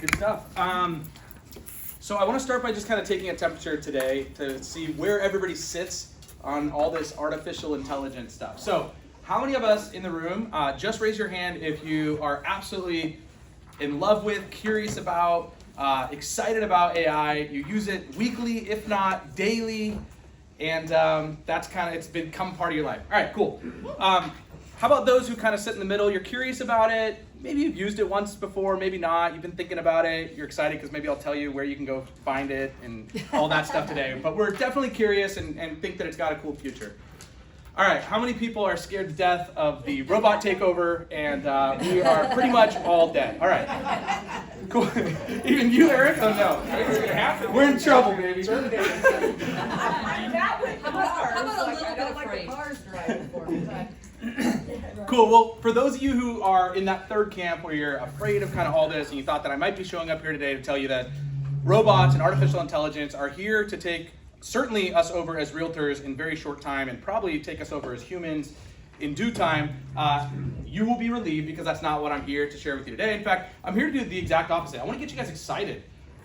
Good stuff. So I want to start by just kind of taking a temperature today to see where everybody sits on all this artificial intelligence stuff. So how many of us in the room, just raise your hand if you are absolutely in love with, curious about, excited about AI. You use it weekly, if not daily, and that's kind of, it's become part of your life. All right, cool. How about those who kind of sit in the middle? You're curious about it. Maybe you've used it once before, maybe not. You've been thinking about it. You're excited because maybe I'll tell you where you can go find it and all that stuff today. But we're definitely curious and think that it's got a cool future. All right, how many people are scared to death of the robot takeover? And we are pretty much all dead. All right, cool. Even you, Eric? Oh no, we're in trouble, baby. That with cars. How about a like, little I bit don't of like frame? the cars driving for me. Cool, well, for those of you who are in that third camp where you're afraid of kind of all this and you thought that I might be showing up here today to tell you that robots and artificial intelligence are here to take certainly us over as realtors in very short time and probably take us over as humans in due time, you will be relieved because that's not what I'm here to share with you today. In fact, I'm here to do the exact opposite. I want to get you guys excited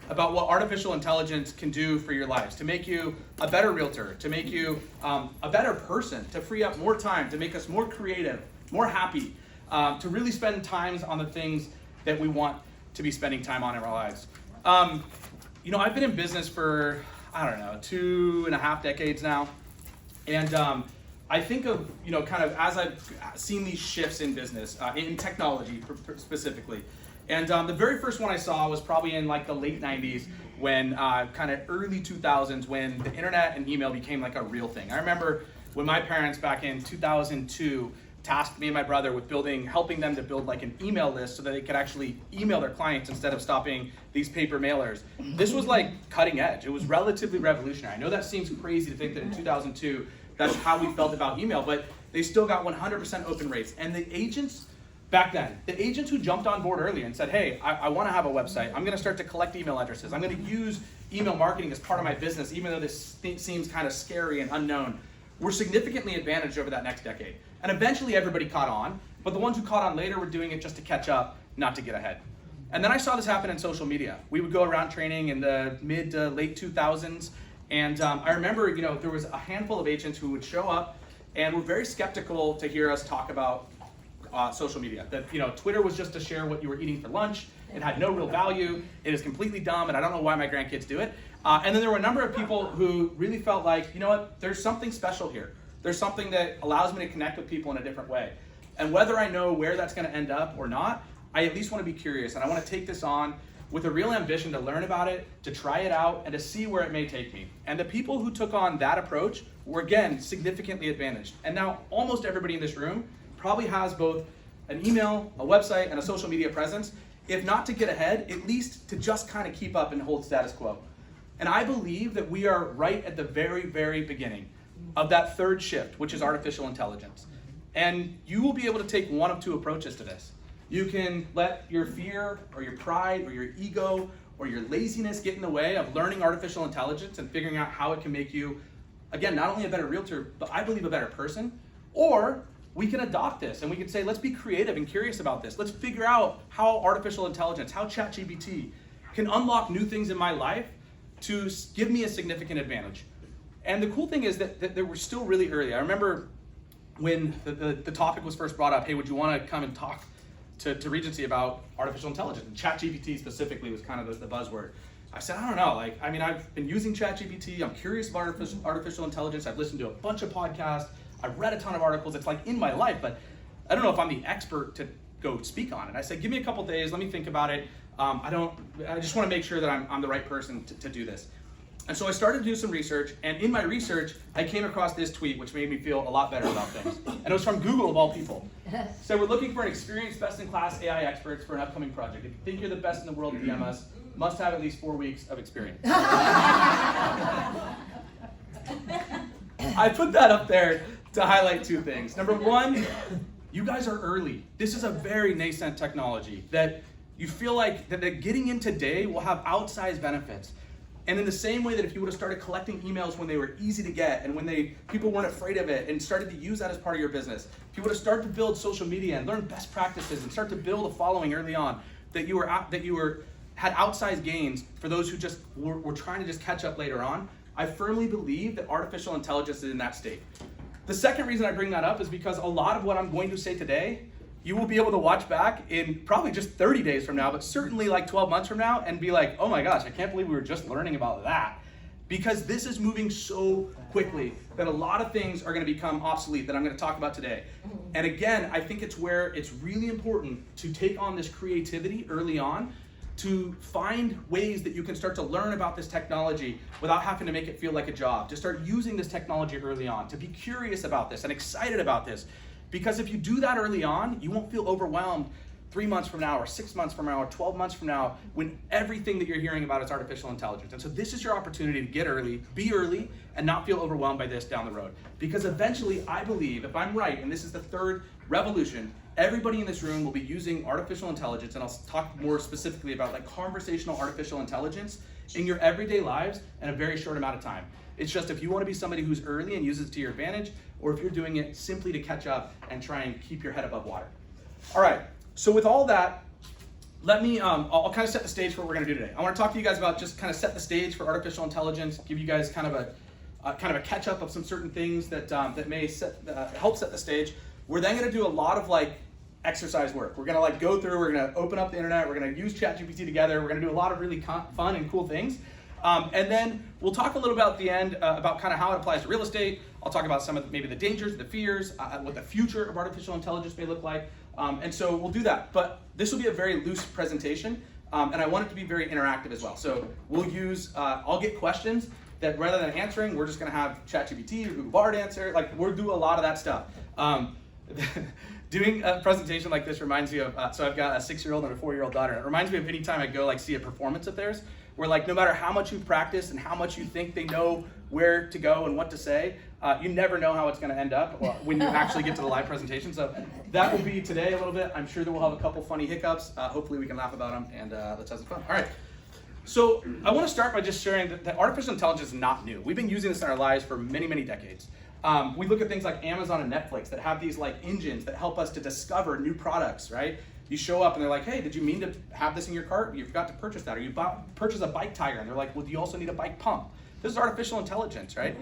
about what artificial intelligence can do for your lives, to make you a better realtor, to make you a better person, to free up more time, to make us more creative, more happy, to really spend times on the things that we want to be spending time on in our lives. You know, I've been in business for, I don't know, 2.5 decades now. And I think of, you know, kind of as I've seen these shifts in business, in technology specifically. And the very first one I saw was probably in like the late 90s when kind of early 2000s when the internet and email became like a real thing. I remember when my parents back in 2002 tasked me and my brother with helping them to build like an email list so that they could actually email their clients instead of stopping these paper mailers. This was like cutting edge. It was relatively revolutionary. I know that seems crazy to think that in 2002 that's how we felt about email, but they still got 100% open rates. And the agents back then, the agents who jumped on board early and said, hey, I want to have a website. I'm going to start to collect email addresses. I'm going to use email marketing as part of my business, even though this seems kind of scary and unknown. We're significantly advantaged over that next decade. And eventually everybody caught on, but the ones who caught on later were doing it just to catch up, not to get ahead. And then I saw this happen in social media. We would go around training in the mid to late 2000s, and I remember, you know, there was a handful of agents who would show up and were very skeptical to hear us talk about social media. That, you know, Twitter was just to share what you were eating for lunch. It had no real value. It is completely dumb, and I don't know why my grandkids do it. And then there were a number of people who really felt like, you know what, there's something special here. There's something that allows me to connect with people in a different way. And whether I know where that's going to end up or not, I at least want to be curious, and I want to take this on with a real ambition to learn about it, to try it out, and to see where it may take me. And the people who took on that approach were, again, significantly advantaged. And now almost everybody in this room probably has both an email, a website, and a social media presence, if not to get ahead, at least to just kind of keep up and hold status quo. And I believe that we are right at the very, very beginning of that third shift, which is artificial intelligence. And you will be able to take one of two approaches to this. You can let your fear or your pride or your ego or your laziness get in the way of learning artificial intelligence and figuring out how it can make you, again, not only a better realtor, but I believe a better person. Or we can adopt this and we can say, let's be creative and curious about this. Let's figure out how artificial intelligence, how ChatGTP can unlock new things in my life to give me a significant advantage. And the cool thing is that we're still really early. I remember when the topic was first brought up, hey, would you want to come and talk to Regency about artificial intelligence? And ChatGPT specifically was kind of the buzzword. I said, I don't know, I've been using ChatGPT. I'm curious about artificial intelligence. I've listened to a bunch of podcasts. I've read a ton of articles. It's like in my life, but I don't know if I'm the expert to go speak on it. I said, give me a couple days. Let me think about it. I just want to make sure that I'm the right person to do this. And so I started to do some research, and in my research, I came across this tweet, which made me feel a lot better about things. And it was from Google, of all people. So we're looking for an experienced, best-in-class AI experts for an upcoming project. If you think you're the best in the world, DM us. Must have at least 4 weeks of experience. I put that up there to highlight two things. Number one, you guys are early. This is a very nascent technology that you feel like that getting in today will have outsized benefits. And in the same way that if you would have started collecting emails when they were easy to get and when people weren't afraid of it and started to use that as part of your business, if you would have started to build social media and learn best practices and start to build a following early on, that you were had outsized gains for those who just were trying to just catch up later on. I firmly believe that artificial intelligence is in that state. The second reason I bring that up is because a lot of what I'm going to say today, you will be able to watch back in probably just 30 days from now, but certainly like 12 months from now and be like, oh my gosh, I can't believe we were just learning about that. Because this is moving so quickly that a lot of things are going to become obsolete that I'm going to talk about today. And again, I think it's where it's really important to take on this creativity early on, to find ways that you can start to learn about this technology without having to make it feel like a job, to start using this technology early on, to be curious about this and excited about this. Because if you do that early on, you won't feel overwhelmed 3 months from now or 6 months from now or 12 months from now when everything that you're hearing about is artificial intelligence. And so this is your opportunity to get early, be early, and not feel overwhelmed by this down the road. Because eventually, I believe, if I'm right, and this is the third revolution, everybody in this room will be using artificial intelligence, and I'll talk more specifically about like conversational artificial intelligence in your everyday lives in a very short amount of time. It's just if you want to be somebody who's early and uses it to your advantage, or if you're doing it simply to catch up and try and keep your head above water. All right. So with all that, let me, I'll kind of set the stage for what we're going to do today. I want to talk to you guys about just kind of set the stage for artificial intelligence, give you guys kind of a catch up of some certain things that may help set the stage. We're then going to do a lot of like exercise work. We're going to like go through, we're going to open up the internet, we're going to use ChatGPT together, we're going to do a lot of really fun and cool things. And then we'll talk a little about at the end about kind of how it applies to real estate. I'll talk about some of maybe the dangers, the fears, what the future of artificial intelligence may look like. And so we'll do that. But this will be a very loose presentation, and I want it to be very interactive as well. So we'll use, I'll get questions that rather than answering, we're just going to have ChatGPT or Google Bard answer. Like we'll do a lot of that stuff. Doing a presentation like this reminds me of, so I've got a 6-year-old and a 4-year-old daughter. It reminds me of any time I go like see a performance of theirs, where like no matter how much you've practiced and how much you think they know where to go and what to say, you never know how it's going to end up when you actually get to the live presentation. So that will be today a little bit. I'm sure that we'll have a couple funny hiccups. Hopefully we can laugh about them, and let's have some fun. All right. So I want to start by just sharing that artificial intelligence is not new. We've been using this in our lives for many, many decades. We look at things like Amazon and Netflix that have these like engines that help us to discover new products, right? You show up and they're like, hey, did you mean to have this in your cart? You forgot to purchase that. Or you purchase a bike tire and they're like, well, do you also need a bike pump? This is artificial intelligence, right?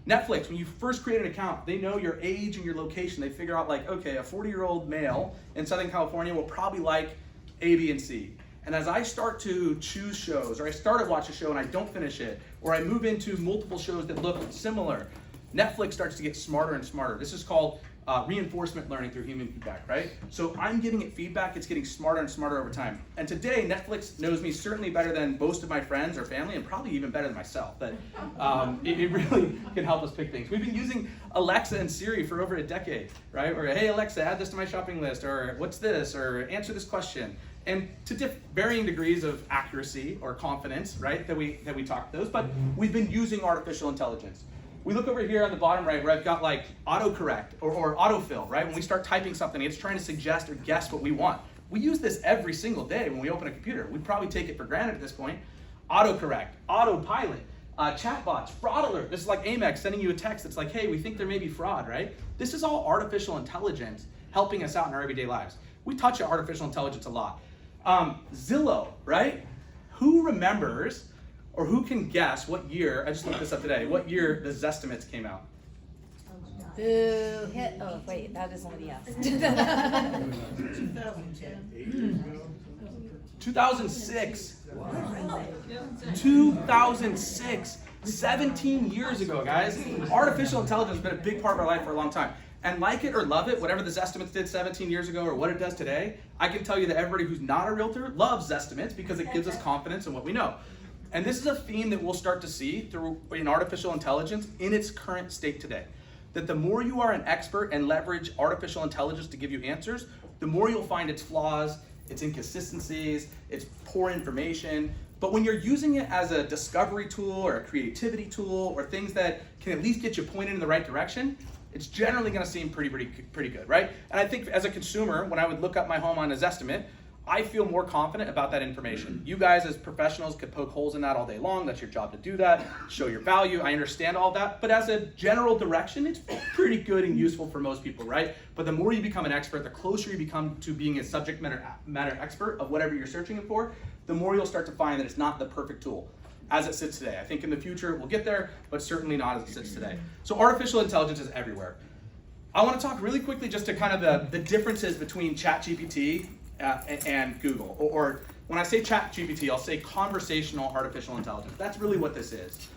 Netflix, when you first create an account, they know your age and your location. They figure out like, okay, a 40-year-old male in Southern California will probably like A, B, and C. And as I start to choose shows, or I start to watch a show and I don't finish it, or I move into multiple shows that look similar, Netflix starts to get smarter and smarter. This is called reinforcement learning through human feedback, right? So I'm giving it feedback, it's getting smarter and smarter over time. And today, Netflix knows me certainly better than most of my friends or family, and probably even better than myself. That it really can help us pick things. We've been using Alexa and Siri for over a decade, right? Or, hey, Alexa, add this to my shopping list, or what's this, or answer this question. And to varying degrees of accuracy or confidence, right, that we talk those, but we've been using artificial intelligence. We look over here on the bottom right where I've got like autocorrect or autofill, right? When we start typing something, it's trying to suggest or guess what we want. We use this every single day when we open a computer. We probably take it for granted at this point. Autocorrect, autopilot, chatbots, fraud alert. This is like Amex sending you a text that's like, hey, we think there may be fraud, right? This is all artificial intelligence helping us out in our everyday lives. We touch artificial intelligence a lot. Zillow, right? Who remembers or who can guess what year, I just looked this up today, what year the Zestimates came out? Boo, hit, oh wait, that is somebody else. 2006. 2006. 17 years ago, guys. Artificial intelligence has been a big part of our life for a long time. And like it or love it, whatever the Zestimates did 17 years ago or what it does today, I can tell you that everybody who's not a realtor loves Zestimates because it gives us confidence in what we know. And this is a theme that we'll start to see in artificial intelligence in its current state today. That the more you are an expert and leverage artificial intelligence to give you answers, the more you'll find its flaws, its inconsistencies, its poor information. But when you're using it as a discovery tool or a creativity tool or things that can at least get you pointed in the right direction, it's generally going to seem pretty good, right? And I think as a consumer, when I would look up my home on a Zestimate, I feel more confident about that information. You guys as professionals could poke holes in that all day long. That's your job to do that, show your value. I understand all that, but as a general direction, it's pretty good and useful for most people, right? But the more you become an expert, the closer you become to being a subject matter expert of whatever you're searching for, the more you'll start to find that it's not the perfect tool as it sits today. I think in the future we'll get there, but certainly not as it sits today. So artificial intelligence is everywhere. I want to talk really quickly just to kind of the differences between ChatGPT and Google. Or when I say ChatGPT, I'll say conversational artificial intelligence. That's really what this is.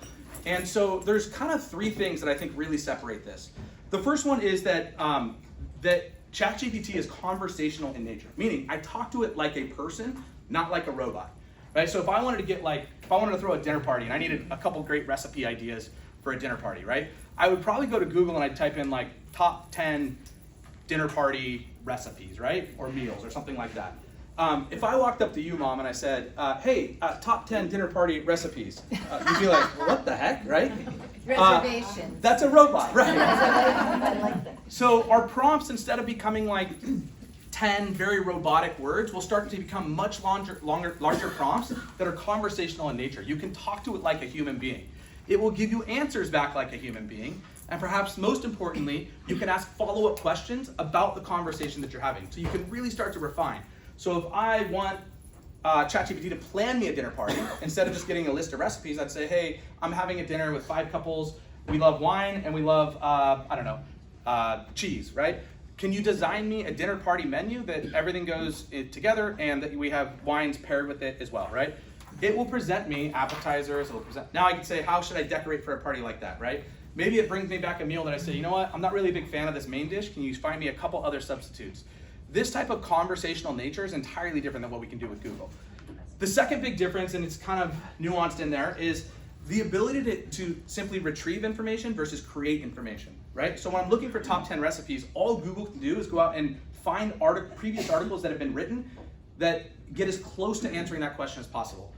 And so there's kind of three things that I think really separate this. The first one is that ChatGPT is conversational in nature, meaning I talk to it like a person, not like a robot. Right? So if I wanted to throw a dinner party and I needed a couple great recipe ideas for a dinner party, right? I would probably go to Google and I'd type in like top 10 dinner party recipes, right? Or meals or something like that. If I walked up to you, Mom, and I said, hey, top 10 dinner party recipes, you'd be like, well, what the heck, right? Reservations. That's a robot, right? I like that. So our prompts, instead of becoming like 10 very robotic words, will start to become much larger prompts that are conversational in nature. You can talk to it like a human being. It will give you answers back like a human being. And perhaps most importantly, you can ask follow-up questions about the conversation that you're having. So you can really start to refine. So if I want ChatGPT to plan me a dinner party, instead of just getting a list of recipes, I'd say, hey, I'm having a dinner with 5 couples. We love wine and we love, cheese, right? Can you design me a dinner party menu that everything goes together and that we have wines paired with it as well, right? It will present me appetizers. Now I can say, how should I decorate for a party like that, right? Maybe it brings me back a meal that I say, you know what, I'm not really a big fan of this main dish. Can you find me a couple other substitutes? This type of conversational nature is entirely different than what we can do with Google. The second big difference, and it's kind of nuanced in there, is the ability to simply retrieve information versus create information, right? So when I'm looking for top 10 recipes, all Google can do is go out and find previous articles that have been written that get as close to answering that question as possible.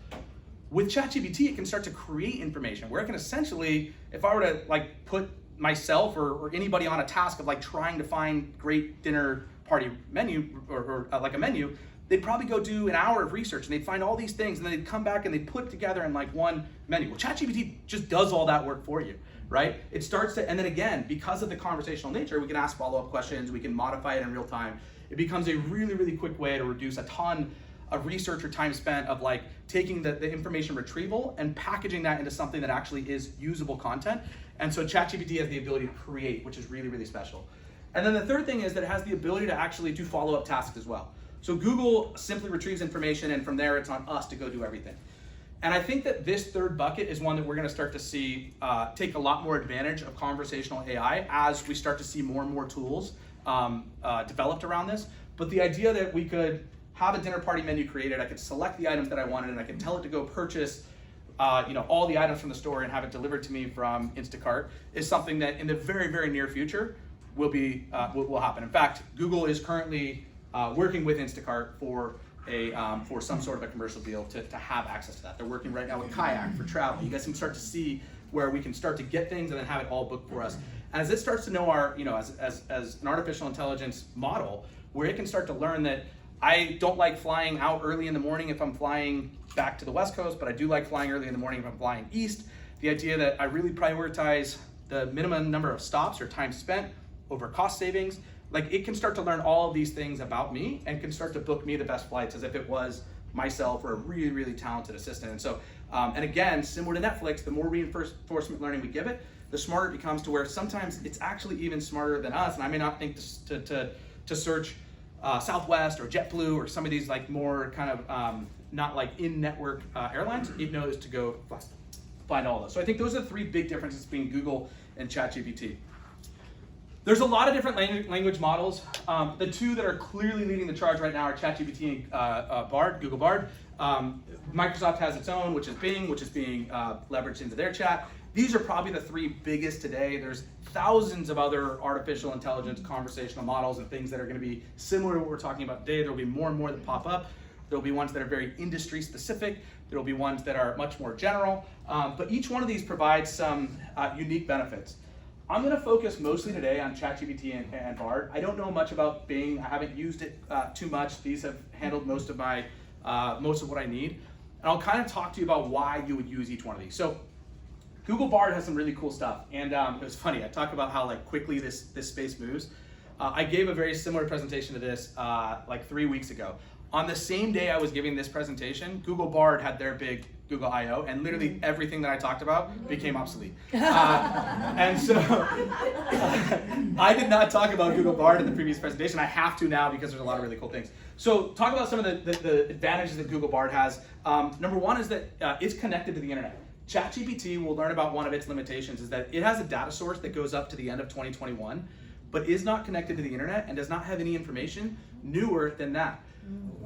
With ChatGPT, it can start to create information where it can essentially, if I were to like put myself or anybody on a task of like trying to find great dinner party menu or like a menu, they'd probably go do an hour of research and they'd find all these things and then they'd come back and they'd put it together in like one menu. Well, ChatGPT just does all that work for you, right? It starts to, and then again, because of the conversational nature, we can ask follow-up questions, we can modify it in real time. It becomes a really, really quick way to reduce a ton of research or time spent of like taking the information retrieval and packaging that into something that actually is usable content. And so ChatGPT has the ability to create, which is really, really special. And then the third thing is that it has the ability to actually do follow-up tasks as well. So Google simply retrieves information and from there it's on us to go do everything. And I think that this third bucket is one that we're gonna start to see take a lot more advantage of conversational AI as we start to see more and more tools developed around this. But the idea that we could have a dinner party menu created, I could select the items that I wanted and I could tell it to go purchase all the items from the store and have it delivered to me from Instacart is something that in the very, very near future will happen. In fact, Google is currently working with Instacart for some sort of a commercial deal to have access to that. They're working right now with Kayak for travel. You guys can start to see where we can start to get things and then have it all booked for us. And as it starts to know our, as an artificial intelligence model, where it can start to learn that I don't like flying out early in the morning if I'm flying back to the West Coast, but I do like flying early in the morning if I'm flying east. The idea that I really prioritize the minimum number of stops or time spent over cost savings, like it can start to learn all of these things about me and can start to book me the best flights as if it was myself or a really, really talented assistant. And so, and again, similar to Netflix, the more reinforcement learning we give it, the smarter it becomes to where sometimes it's actually even smarter than us. And I may not think to search Southwest or JetBlue or some of these like more kind of not like in-network airlines, it knows to go find all those. So I think those are the three big differences between Google and ChatGPT. There's a lot of different language models. The two that are clearly leading the charge right now are ChatGPT and Bard, Google Bard. Microsoft has its own, which is Bing, which is being leveraged into their chat. These are probably the three biggest today. There's thousands of other artificial intelligence conversational models and things that are going to be similar to what we're talking about today. There will be more and more that pop up. There will be ones that are very industry specific. There will be ones that are much more general. But each one of these provides some unique benefits. I'm going to focus mostly today on ChatGPT and Bard. I don't know much about Bing. I haven't used it too much. These have handled most of my most of what I need. And I'll kind of talk to you about why you would use each one of these. So Google Bard has some really cool stuff. And it was funny. I talk about how like quickly this space moves. I gave a very similar presentation to this like 3 weeks ago. On the same day I was giving this presentation, Google Bard had their big Google I/O, and literally everything that I talked about became obsolete. And so I did not talk about Google Bard in the previous presentation. I have to now because there's a lot of really cool things. So talk about some of the advantages that Google Bard has. Number one is that it's connected to the internet. ChatGPT, we'll learn about one of its limitations, is that it has a data source that goes up to the end of 2021, but is not connected to the internet and does not have any information newer than that.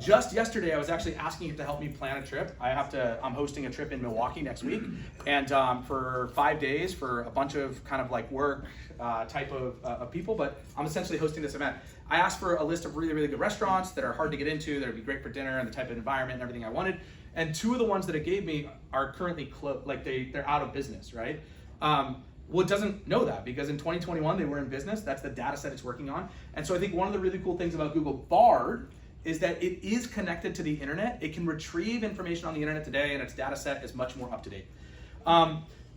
Just yesterday, I was actually asking it to help me plan a trip. I'm hosting a trip in Milwaukee next week, and for 5 days for a bunch of kind of like work type of people, but I'm essentially hosting this event. I asked for a list of really, really good restaurants that are hard to get into, that would be great for dinner and the type of environment and everything I wanted. And 2 of the ones that it gave me are currently closed, like they're out of business, right? Well, it doesn't know that because in 2021 they were in business. That's the data set it's working on. And so I think one of the really cool things about Google Bard is that it is connected to the internet. It can retrieve information on the internet today, and its data set is much more up to date.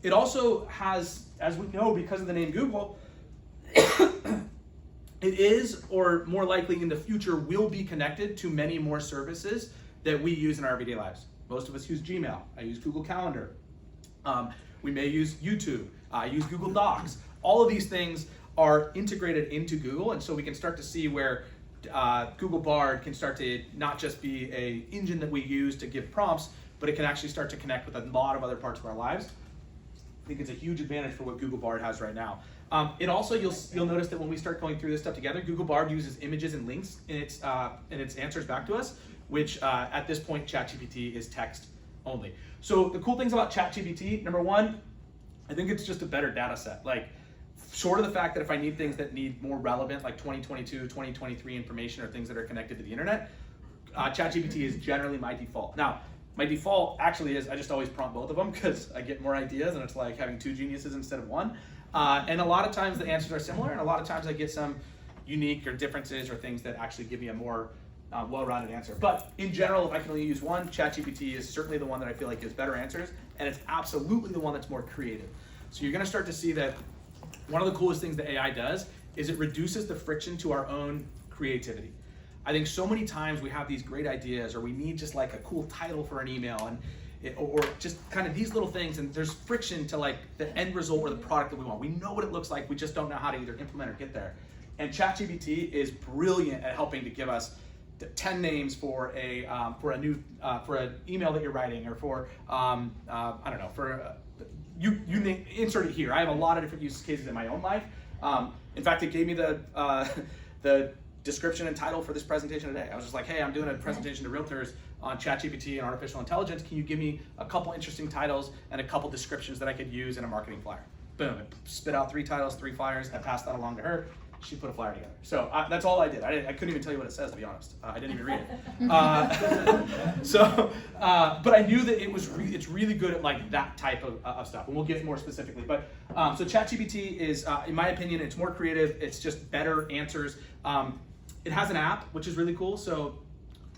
It also has, as we know, because of the name Google, it is, or more likely in the future, will be connected to many more services that we use in our everyday lives. Most of us use Gmail. I use Google Calendar. We may use YouTube. I use Google Docs. All of these things are integrated into Google, and so we can start to see where Google Bard can start to not just be an engine that we use to give prompts, but it can actually start to connect with a lot of other parts of our lives. I think it's a huge advantage for what Google Bard has right now. It also, you'll notice that when we start going through this stuff together, Google Bard uses images and links in its answers back to us, which at this point, ChatGPT is text only. So the cool things about ChatGPT, number one, I think it's just a better data set. Like, short of the fact that if I need things that need more relevant, like 2022, 2023 information or things that are connected to the internet, ChatGPT is generally my default. Now, my default actually is I just always prompt both of them because I get more ideas and it's like having 2 geniuses instead of 1. And a lot of times the answers are similar, and a lot of times I get some unique or differences or things that actually give me a more well-rounded answer. But in general, if I can only use one, ChatGPT is certainly the one that I feel like gives better answers, and it's absolutely the one that's more creative. So you're gonna start to see that one of the coolest things that AI does is it reduces the friction to our own creativity. I think so many times we have these great ideas, or we need just like a cool title for an email, and or just kind of these little things, and there's friction to like the end result or the product that we want. We know what it looks like, we just don't know how to either implement or get there. And ChatGPT is brilliant at helping to give us 10 names for an email that you're writing, or for I don't know, for you insert it here. I have a lot of different use cases in my own life. In fact, it gave me the description and title for this presentation today. I was just like, hey, I'm doing a presentation to realtors on ChatGPT and artificial intelligence. Can you give me a couple interesting titles and a couple descriptions that I could use in a marketing flyer? Boom, it spit out 3 titles, 3 flyers. I passed that along to her. She put a flyer together. So that's all I did. I couldn't even tell you what it says, to be honest. I didn't even read it. But I knew that it's really good at like that type of stuff, and we'll get more specifically. But so ChatGPT is, in my opinion, it's more creative. It's just better answers. It has an app, which is really cool. So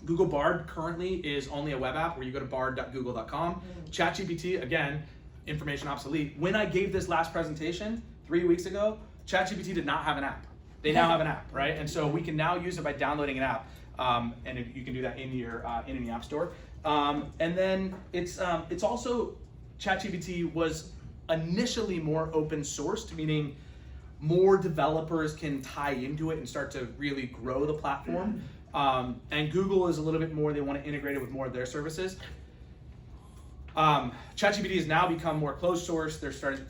Google Bard currently is only a web app where you go to bard.google.com. ChatGPT, again, information obsolete. When I gave this last presentation 3 weeks ago, ChatGPT did not have an app. They now have an app, right? And so we can now use it by downloading an app, and you can do that in your in the App Store. And then it's also, ChatGPT was initially more open sourced, meaning more developers can tie into it and start to really grow the platform. And Google is a little bit more, they want to integrate it with more of their services. ChatGPT has now become more closed source. They're starting.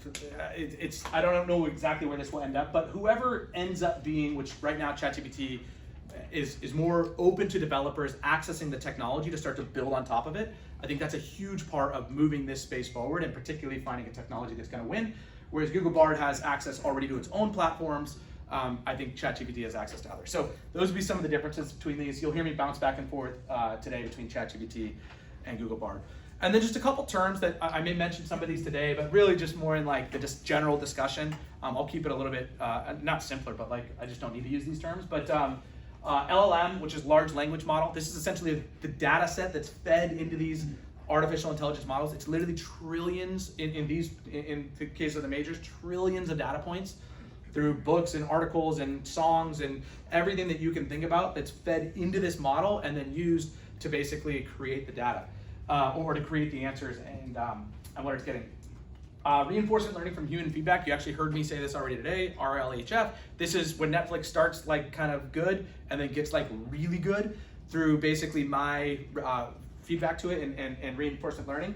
I don't know exactly where this will end up, but whoever ends up being, which right now ChatGPT is more open to developers accessing the technology to start to build on top of it. I think that's a huge part of moving this space forward, and particularly finding a technology that's going to win. Whereas Google Bard has access already to its own platforms, I think ChatGPT has access to others. So those would be some of the differences between these. You'll hear me bounce back and forth today between ChatGPT and Google Bard. And then just a couple terms that I may mention some of these today, but really just more in like the just general discussion. I'll keep it a little bit, not simpler, but like I just don't need to use these terms. But LLM, which is large language model, this is essentially the data set that's fed into these artificial intelligence models. It's literally trillions in the case of the majors, trillions of data points through books and articles and songs and everything that you can think about that's fed into this model and then used to basically create the data or to create the answers and what it's getting. Reinforcement learning from human feedback. You actually heard me say this already today, RLHF. This is when Netflix starts like kind of good and then gets like really good through basically my feedback to it and reinforcement learning.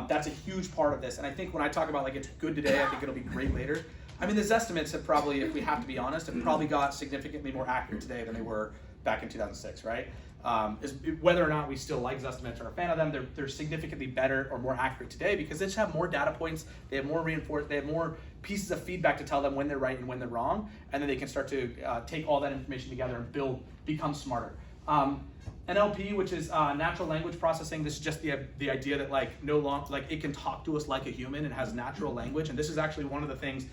That's a huge part of this. And I think when I talk about like it's good today, I think it'll be great later. I mean, these estimates have probably, if we have to be honest, have probably got significantly more accurate today than they were back in 2006, right? Whether or not we still like Zestimates or are a fan of them, they're significantly better or more accurate today because they just have more data points, they have more they have more pieces of feedback to tell them when they're right and when they're wrong, and then they can start to take all that information together and become smarter. NLP, which is natural language processing, this is just the idea that like it can talk to us like a human and has natural language, and this is actually one of the things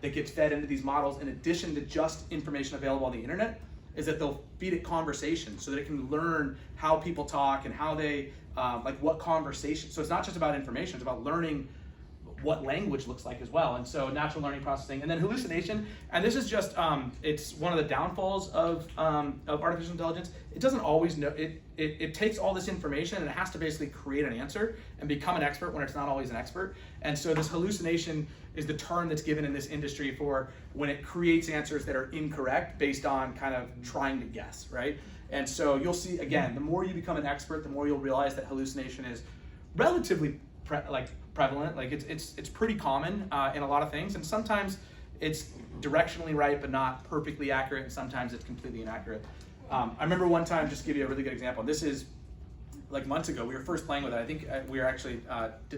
that gets fed into these models in addition to just information available on the internet, is that they'll feed it conversation so that it can learn how people talk and how they, like what conversation. So it's not just about information, it's about learning what language looks like as well. And so natural learning processing, and then hallucination. And this is just, it's one of the downfalls of artificial intelligence. It doesn't always know, it takes all this information and it has to basically create an answer and become an expert when it's not always an expert. And so this hallucination is the term that's given in this industry for when it creates answers that are incorrect based on kind of trying to guess, right? And so you'll see, again, the more you become an expert, the more you'll realize that hallucination is relatively prevalent. Like it's pretty common in a lot of things, and sometimes it's directionally right but not perfectly accurate, and sometimes it's completely inaccurate. I remember one time, just to give you a really good example, this is like months ago, we were first playing with it. I think we were actually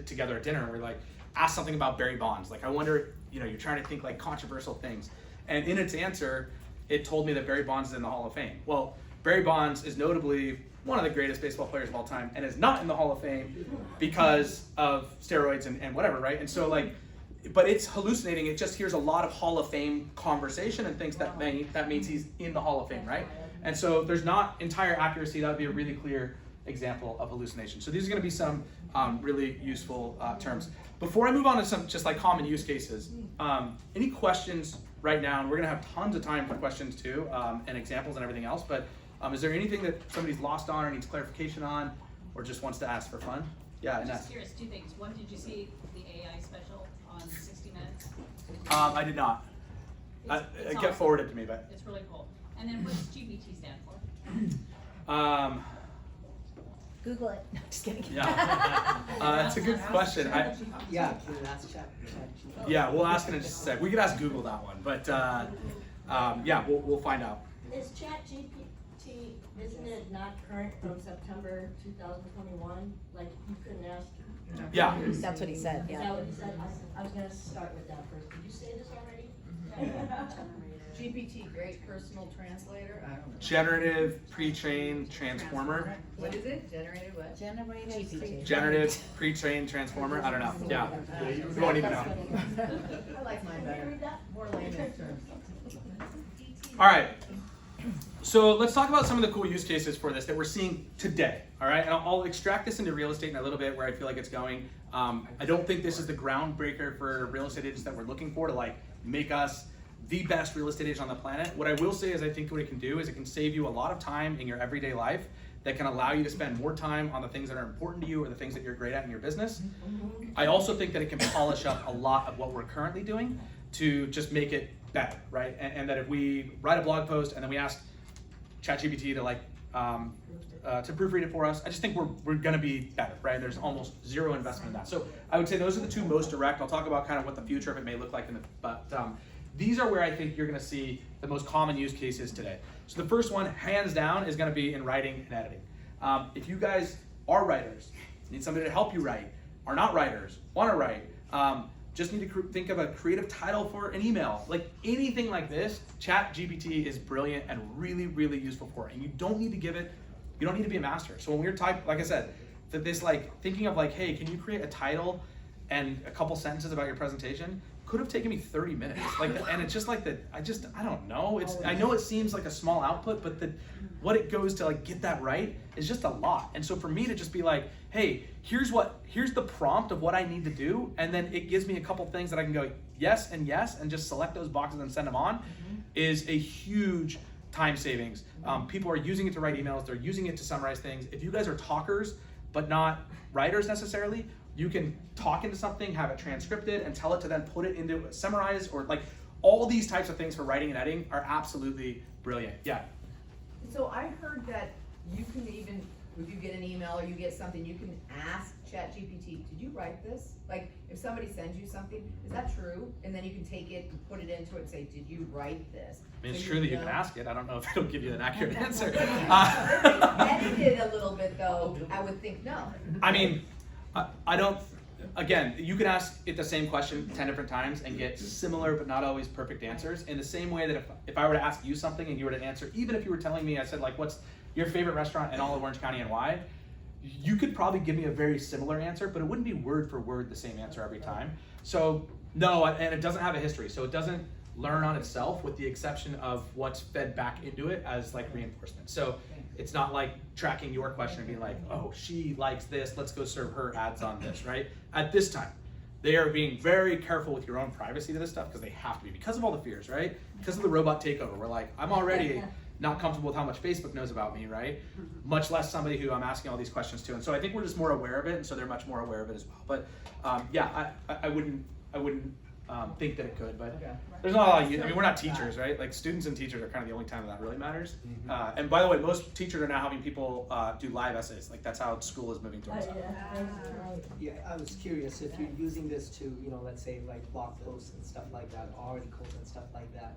together at dinner, and we were like, asked something about Barry Bonds. Like, I wonder, you're trying to think like controversial things. And in its answer, it told me that Barry Bonds is in the Hall of Fame. Well, Barry Bonds is notably one of the greatest baseball players of all time and is not in the Hall of Fame because of steroids and whatever, right? And so like, but it's hallucinating. It just hears a lot of Hall of Fame conversation and thinks that means he's in the Hall of Fame, right? And so there's not entire accuracy. That would be a really clear example of hallucination. So these are going to be some really useful terms. Before I move on to some just like common use cases, any questions right now? And we're going to have tons of time for questions too, and examples and everything else. But is there anything that somebody's lost on or needs clarification on, or just wants to ask for fun? Yeah, I'm just curious, two things. One, did you see the AI special on 60 Minutes? I did not. It's It awesome. got forwarded to me, but. It's really cool. And then what does GPT stand for? Google it. No, just kidding. Yeah, that's a good question. Yeah, can you ask ChatGTP? Yeah, we'll ask it in just a sec. We could ask Google that one, but yeah, we'll find out. Is ChatGPT, isn't it not current from September 2021? Like, you couldn't ask? Yeah. That's what he said, Is yeah. that what you said? I was gonna start with that first. Did you say this already? GPT, great personal translator. I don't know. Generative pre-trained transformer. What is it? Generated what? Generated GPT. Generative pre-trained transformer. I don't know. Yeah, we won't even know. I like mine Can you better. read that? More layman's terms. All right. So let's talk about some of the cool use cases for this that we're seeing today. All right, and I'll extract this into real estate in a little bit where I feel like it's going. I don't think this is the groundbreaker for real estate agents that we're looking for to like make us the best real estate agent on the planet. What I will say is I think what it can do is it can save you a lot of time in your everyday life that can allow you to spend more time on the things that are important to you or the things that you're great at in your business. I also think that it can polish up a lot of what we're currently doing to just make it better, right? And that if we write a blog post and then we ask ChatGPT to like to proofread it for us, I just think we're gonna be better, right? There's almost zero investment in that. So I would say those are the two most direct. I'll talk about kind of what the future of it may look like but these are where I think you're gonna see the most common use cases today. So the first one, hands down, is gonna be in writing and editing. If you guys are writers, need somebody to help you write, are not writers, wanna write, just need to think of a creative title for an email. Like anything like this, ChatGPT is brilliant and really, really useful for it. And you don't need to be a master. So when we're typing, like I said, that this like thinking of like, hey, can you create a title and a couple sentences about your presentation could have taken me 30 minutes. Like, and it's just like that. I don't know. I know it seems like a small output, but what it goes to like get that right is just a lot. And so for me to just be like, hey, here's the prompt of what I need to do, and then it gives me a couple things that I can go yes, and just select those boxes and send them on, is a huge time savings. People are using it to write emails. They're using it to summarize things. If you guys are talkers but not writers necessarily, you can talk into something, have it transcripted, and tell it to then put it into summarize, or like all these types of things for writing and editing are absolutely brilliant. Yeah. So I heard that you can even, if you get an email or you get something, you can ask ChatGPT, did you write this? Like, if somebody sends you something, is that true? And then you can take it and put it into it and say, did you write this? I mean, it's So true that you know. can ask it. I don't know if it'll give you an accurate answer. Edit it a little bit though, I would think no. I mean, I don't, again, you can ask it the same question 10 different times and get similar but not always perfect answers, in the same way that if I were to ask you something and you were to answer, even if you were telling me, I said like, what's your favorite restaurant in all of Orange County and why? You could probably give me a very similar answer, but it wouldn't be word for word the same answer every time. So no, and it doesn't have a history, so it doesn't learn on itself, with the exception of what's fed back into it as like reinforcement. So it's not like tracking your question and being like, oh, she likes this, let's go serve her ads on this, right? At this time, they are being very careful with your own privacy to this stuff, because they have to be, because of all the fears, right? Because of the robot takeover. We're like, I'm already not comfortable with how much Facebook knows about me, right? Much less somebody who I'm asking all these questions to. And so I think we're just more aware of it, and so they're much more aware of it as well. But yeah, I wouldn't think that it could, but there's not a lot of, I mean, we're not teachers, right? Like, students and teachers are kind of the only time that really matters. And by the way, most teachers are now having people do live essays. Like, that's how school is moving towards. Yeah, I was curious if you're using this to, let's say like blog posts and stuff like that, articles and stuff like that,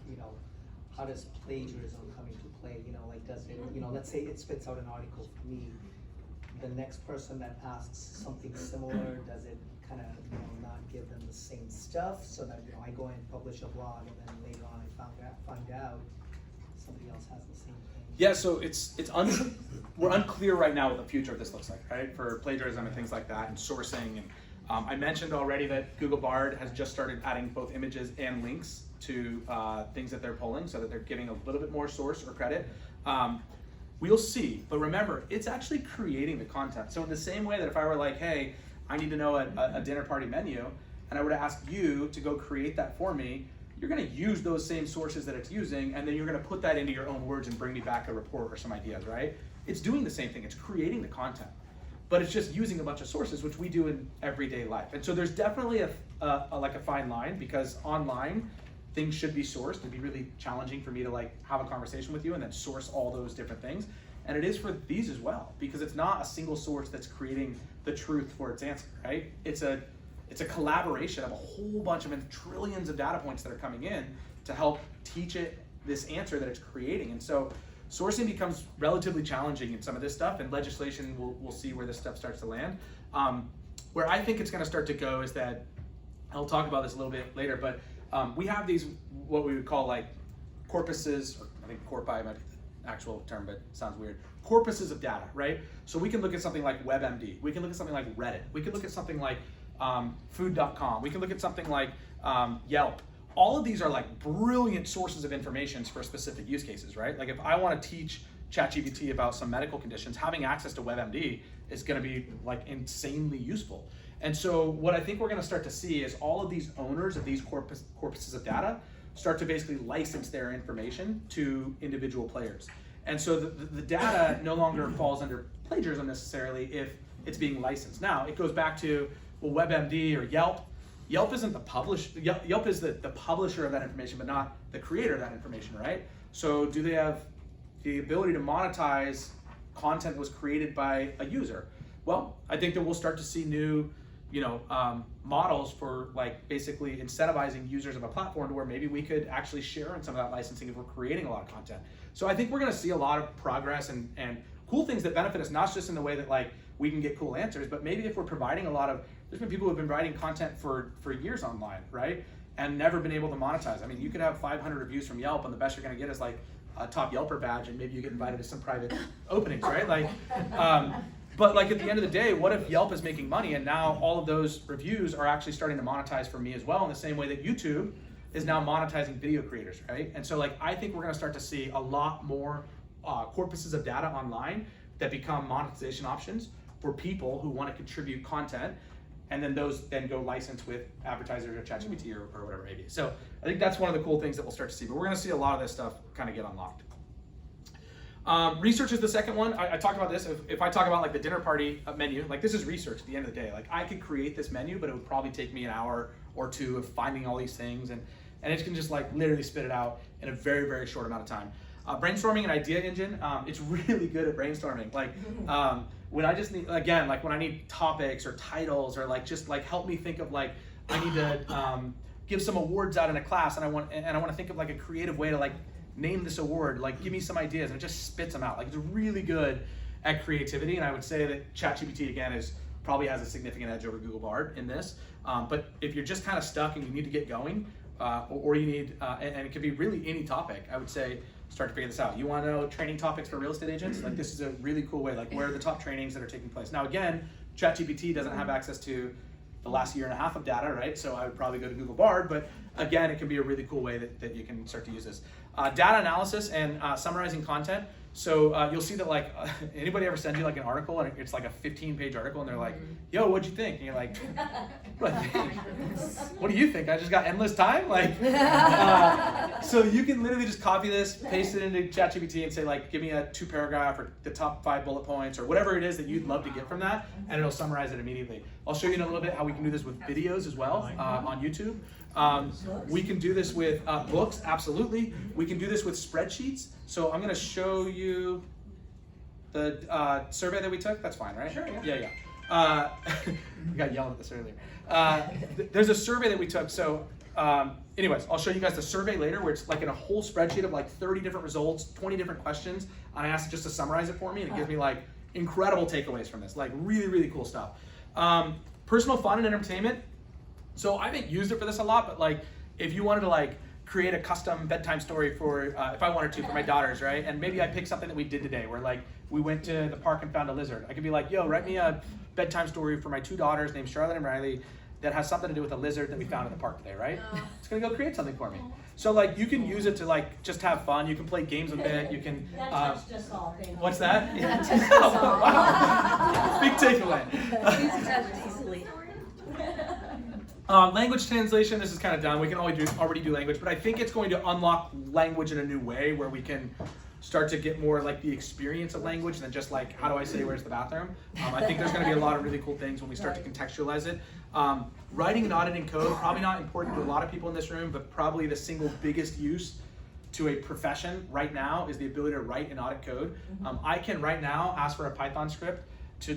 how does plagiarism come into play? Like, does it, let's say it spits out an article for me, the next person that asks something similar, does it kind of, not give them the same stuff, so that, I go and publish a blog, and then later on I find out somebody else has the same thing? Yeah, so we're unclear right now what the future of this looks like, right? For plagiarism and things like that, and sourcing. And I mentioned already that Google Bard has just started adding both images and links to things that they're pulling, so that they're giving a little bit more source or credit. We'll see, but remember, it's actually creating the content. So in the same way that if I were like, hey, I need to know a dinner party menu, and I were to ask you to go create that for me, you're gonna use those same sources that it's using, and then you're gonna put that into your own words and bring me back a report or some ideas, right? It's doing the same thing, it's creating the content, but it's just using a bunch of sources, which we do in everyday life. And so there's definitely a fine line, because online, things should be sourced. It'd be really challenging for me to like have a conversation with you and then source all those different things. And it is for these as well, because it's not a single source that's creating the truth for its answer, right? It's a collaboration of a whole bunch of trillions of data points that are coming in to help teach it this answer that it's creating. And so sourcing becomes relatively challenging in some of this stuff, and legislation, we'll see where this stuff starts to land. Where I think it's gonna start to go is that, I'll talk about this a little bit later, but we have these, what we would call like corpuses, or I think corpi might be the actual term, but it sounds weird. Corpuses of data, right? So we can look at something like WebMD, we can look at something like Reddit, we can look at something like food.com, we can look at something like Yelp. All of these are like brilliant sources of information for specific use cases, right? Like if I want to teach ChatGPT about some medical conditions, having access to WebMD is going to be like insanely useful. And so what I think we're going to start to see is all of these owners of these corpuses of data start to basically license their information to individual players. And so the data no longer falls under plagiarism necessarily if it's being licensed. Now, it goes back to, well, WebMD or Yelp. Yelp isn't the publisher, Yelp is the publisher of that information, but not the creator of that information, right? So do they have the ability to monetize content that was created by a user? Well, I think that we'll start to see new models for like basically incentivizing users of a platform to where maybe we could actually share in some of that licensing if we're creating a lot of content. So I think we're gonna see a lot of progress and cool things that benefit us, not just in the way that like we can get cool answers, but maybe if we're providing a lot of, there's been people who have been writing content for years online, right? And never been able to monetize. I mean, you could have 500 reviews from Yelp and the best you're gonna get is like a top Yelper badge, and maybe you get invited to some private openings, right? Like, But like at the end of the day, what if Yelp is making money and now all of those reviews are actually starting to monetize for me as well, in the same way that YouTube is now monetizing video creators, right? And so like I think we're gonna start to see a lot more corpuses of data online that become monetization options for people who want to contribute content, and then those then go license with advertisers or ChatGPT or whatever it may be. So I think that's one of the cool things that we'll start to see, but we're gonna see a lot of this stuff kind of get unlocked. Research is the second one. I talked about this. If I talk about like the dinner party menu, like this is research at the end of the day. Like I could create this menu, but it would probably take me an hour or two of finding all these things, and it can just like literally spit it out in a very, very short amount of time. Brainstorming and idea engine, it's really good at brainstorming. Like when I just need, again, like when I need topics or titles or like just like help me think of like I need to give some awards out in a class, and I want to think of like a creative way to like name this award, like give me some ideas, and it just spits them out. Like it's really good at creativity, and I would say that ChatGPT again probably has a significant edge over Google Bard in this. But if you're just kind of stuck and you need to get going, or you need, and it could be really any topic, I would say start to figure this out. You want to know training topics for real estate agents? Like this is a really cool way. Like where are the top trainings that are taking place? Now again, ChatGPT doesn't have access to the last year and a half of data, right? So I would probably go to Google Bard, but again, it can be a really cool way that you can start to use this. Data analysis and summarizing content. So you'll see that like anybody ever sends you like an article and it's like a 15-page article and they're like, yo, what'd you think? And you're like, what do I think? What do you think? I just got endless time? Like, so you can literally just copy this, paste it into ChatGPT and say like, give me a 2-paragraph or the top 5 bullet points or whatever it is that you'd love to get from that, and it'll summarize it immediately. I'll show you in a little bit how we can do this with videos as well on YouTube. We can do this with books, absolutely. We can do this with spreadsheets. So I'm going to show you the survey that we took. That's fine, right? Sure, Yeah. We got yelled at this earlier. There's a survey that we took. So anyways, I'll show you guys the survey later, where it's like in a whole spreadsheet of like 30 different results, 20 different questions. And I asked it just to summarize it for me, and it gives me like incredible takeaways from this, like really, really cool stuff. Personal fun and entertainment. So I haven't used it for this a lot, but like if you wanted to like create a custom bedtime story for, if I wanted to, for my daughters, right? And maybe I pick something that we did today where like we went to the park and found a lizard. I could be like, yo, write me a bedtime story for my 2 daughters named Charlotte and Riley that has something to do with a lizard that we found in the park today, right? It's gonna go create something for me. So like you can use it to like just have fun. You can play games with it. You can. That touched us all, thank you. What's that? That touched us all. Wow. Big takeaway. Please touch it easily. Language translation, this is kind of done. We can already do language, but I think it's going to unlock language in a new way where we can start to get more like the experience of language than just like, how do I say where's the bathroom? I think there's going to be a lot of really cool things when we start to contextualize it. Writing and auditing code, probably not important to a lot of people in this room, but probably the single biggest use to a profession right now is the ability to write and audit code. I can right now ask for a Python script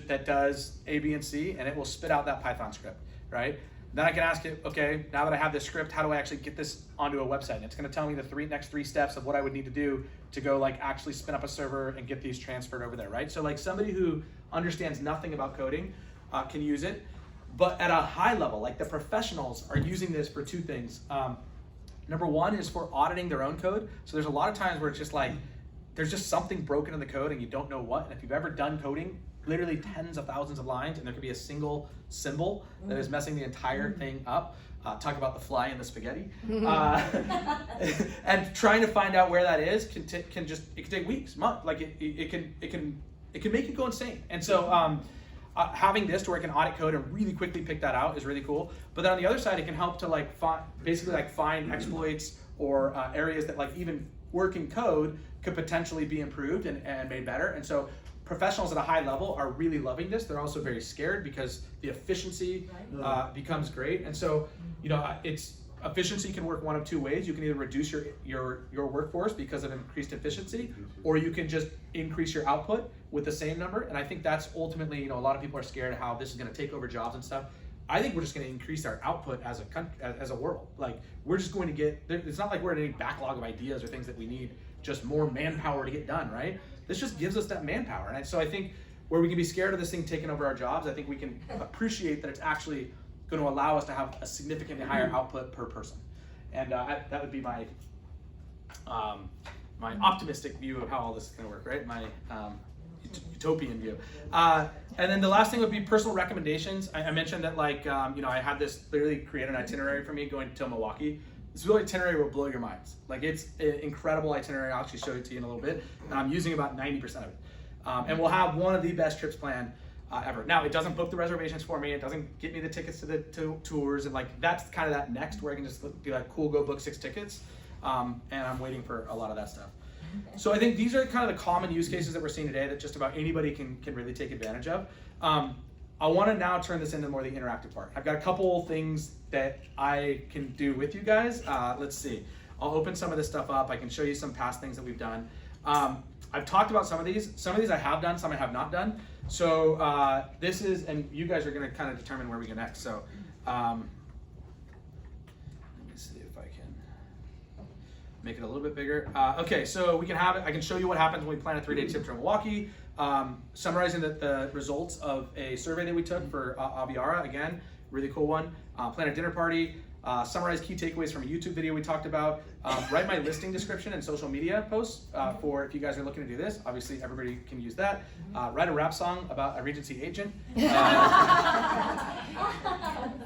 that does A, B, and C, and it will spit out that Python script, right? Then I can ask it, okay, now that I have this script, how do I actually get this onto a website? And it's gonna tell me the next three steps of what I would need to do to go like actually spin up a server and get these transferred over there, right? So like somebody who understands nothing about coding can use it, but at a high level, like the professionals are using this for 2 things. Number 1 is for auditing their own code. So there's a lot of times where it's just like, there's just something broken in the code and you don't know what. And if you've ever done coding, literally tens of thousands of lines, and there could be a single symbol that is messing the entire thing up. Talk about the fly in the spaghetti. And trying to find out where that is can take weeks, months. Like it can make you go insane. And so having this to where it can audit code and really quickly pick that out is really cool. But then on the other side, it can help to like find exploits or areas that like even working code could potentially be improved and made better. And so professionals at a high level are really loving this. They're also very scared because the efficiency becomes great. And so, efficiency can work one of 2 ways. You can either reduce your workforce because of increased efficiency, or you can just increase your output with the same number. And I think that's ultimately, a lot of people are scared of how this is going to take over jobs and stuff. I think we're just going to increase our output as a country, as a world. Like we're just going to get, it's not like we're in any backlog of ideas or things that we need just more manpower to get done, right? This just gives us that manpower. And so I think where we can be scared of this thing taking over our jobs, I think we can appreciate that it's actually going to allow us to have a significantly higher output per person. And that would be my my optimistic view of how all this is going to work, right? My utopian view. And then the last thing would be personal recommendations. I mentioned that like, I had this literally create an itinerary for me going to Milwaukee. This really itinerary will blow your minds. Like it's an incredible itinerary. I'll actually show it to you in a little bit. And I'm using about 90% of it. And we'll have one of the best trips planned ever. Now, it doesn't book the reservations for me. It doesn't get me the tickets to the tours. And like, that's kind of that next where I can just be like, cool, go book 6 tickets. And I'm waiting for a lot of that stuff. So I think these are kind of the common use cases that we're seeing today that just about anybody can really take advantage of. I want to now turn this into more the interactive part. I've got a couple things that I can do with you guys. Let's see. I'll open some of this stuff up. I can show you some past things that we've done. I've talked about some of these. Some of these I have done, some I have not done. So this is, and you guys are going to kind of determine where we go next. So let me see if I can make it a little bit bigger. Okay, so we can have it. I can show you what happens when we plan a 3-day trip to Milwaukee. Summarizing the results of a survey that we took for Aviara. Again, really cool one. Plan a dinner party. Summarize key takeaways from a YouTube video we talked about. Write my listing description and social media posts for if you guys are looking to do this. Obviously, everybody can use that. Write a rap song about a Regency agent.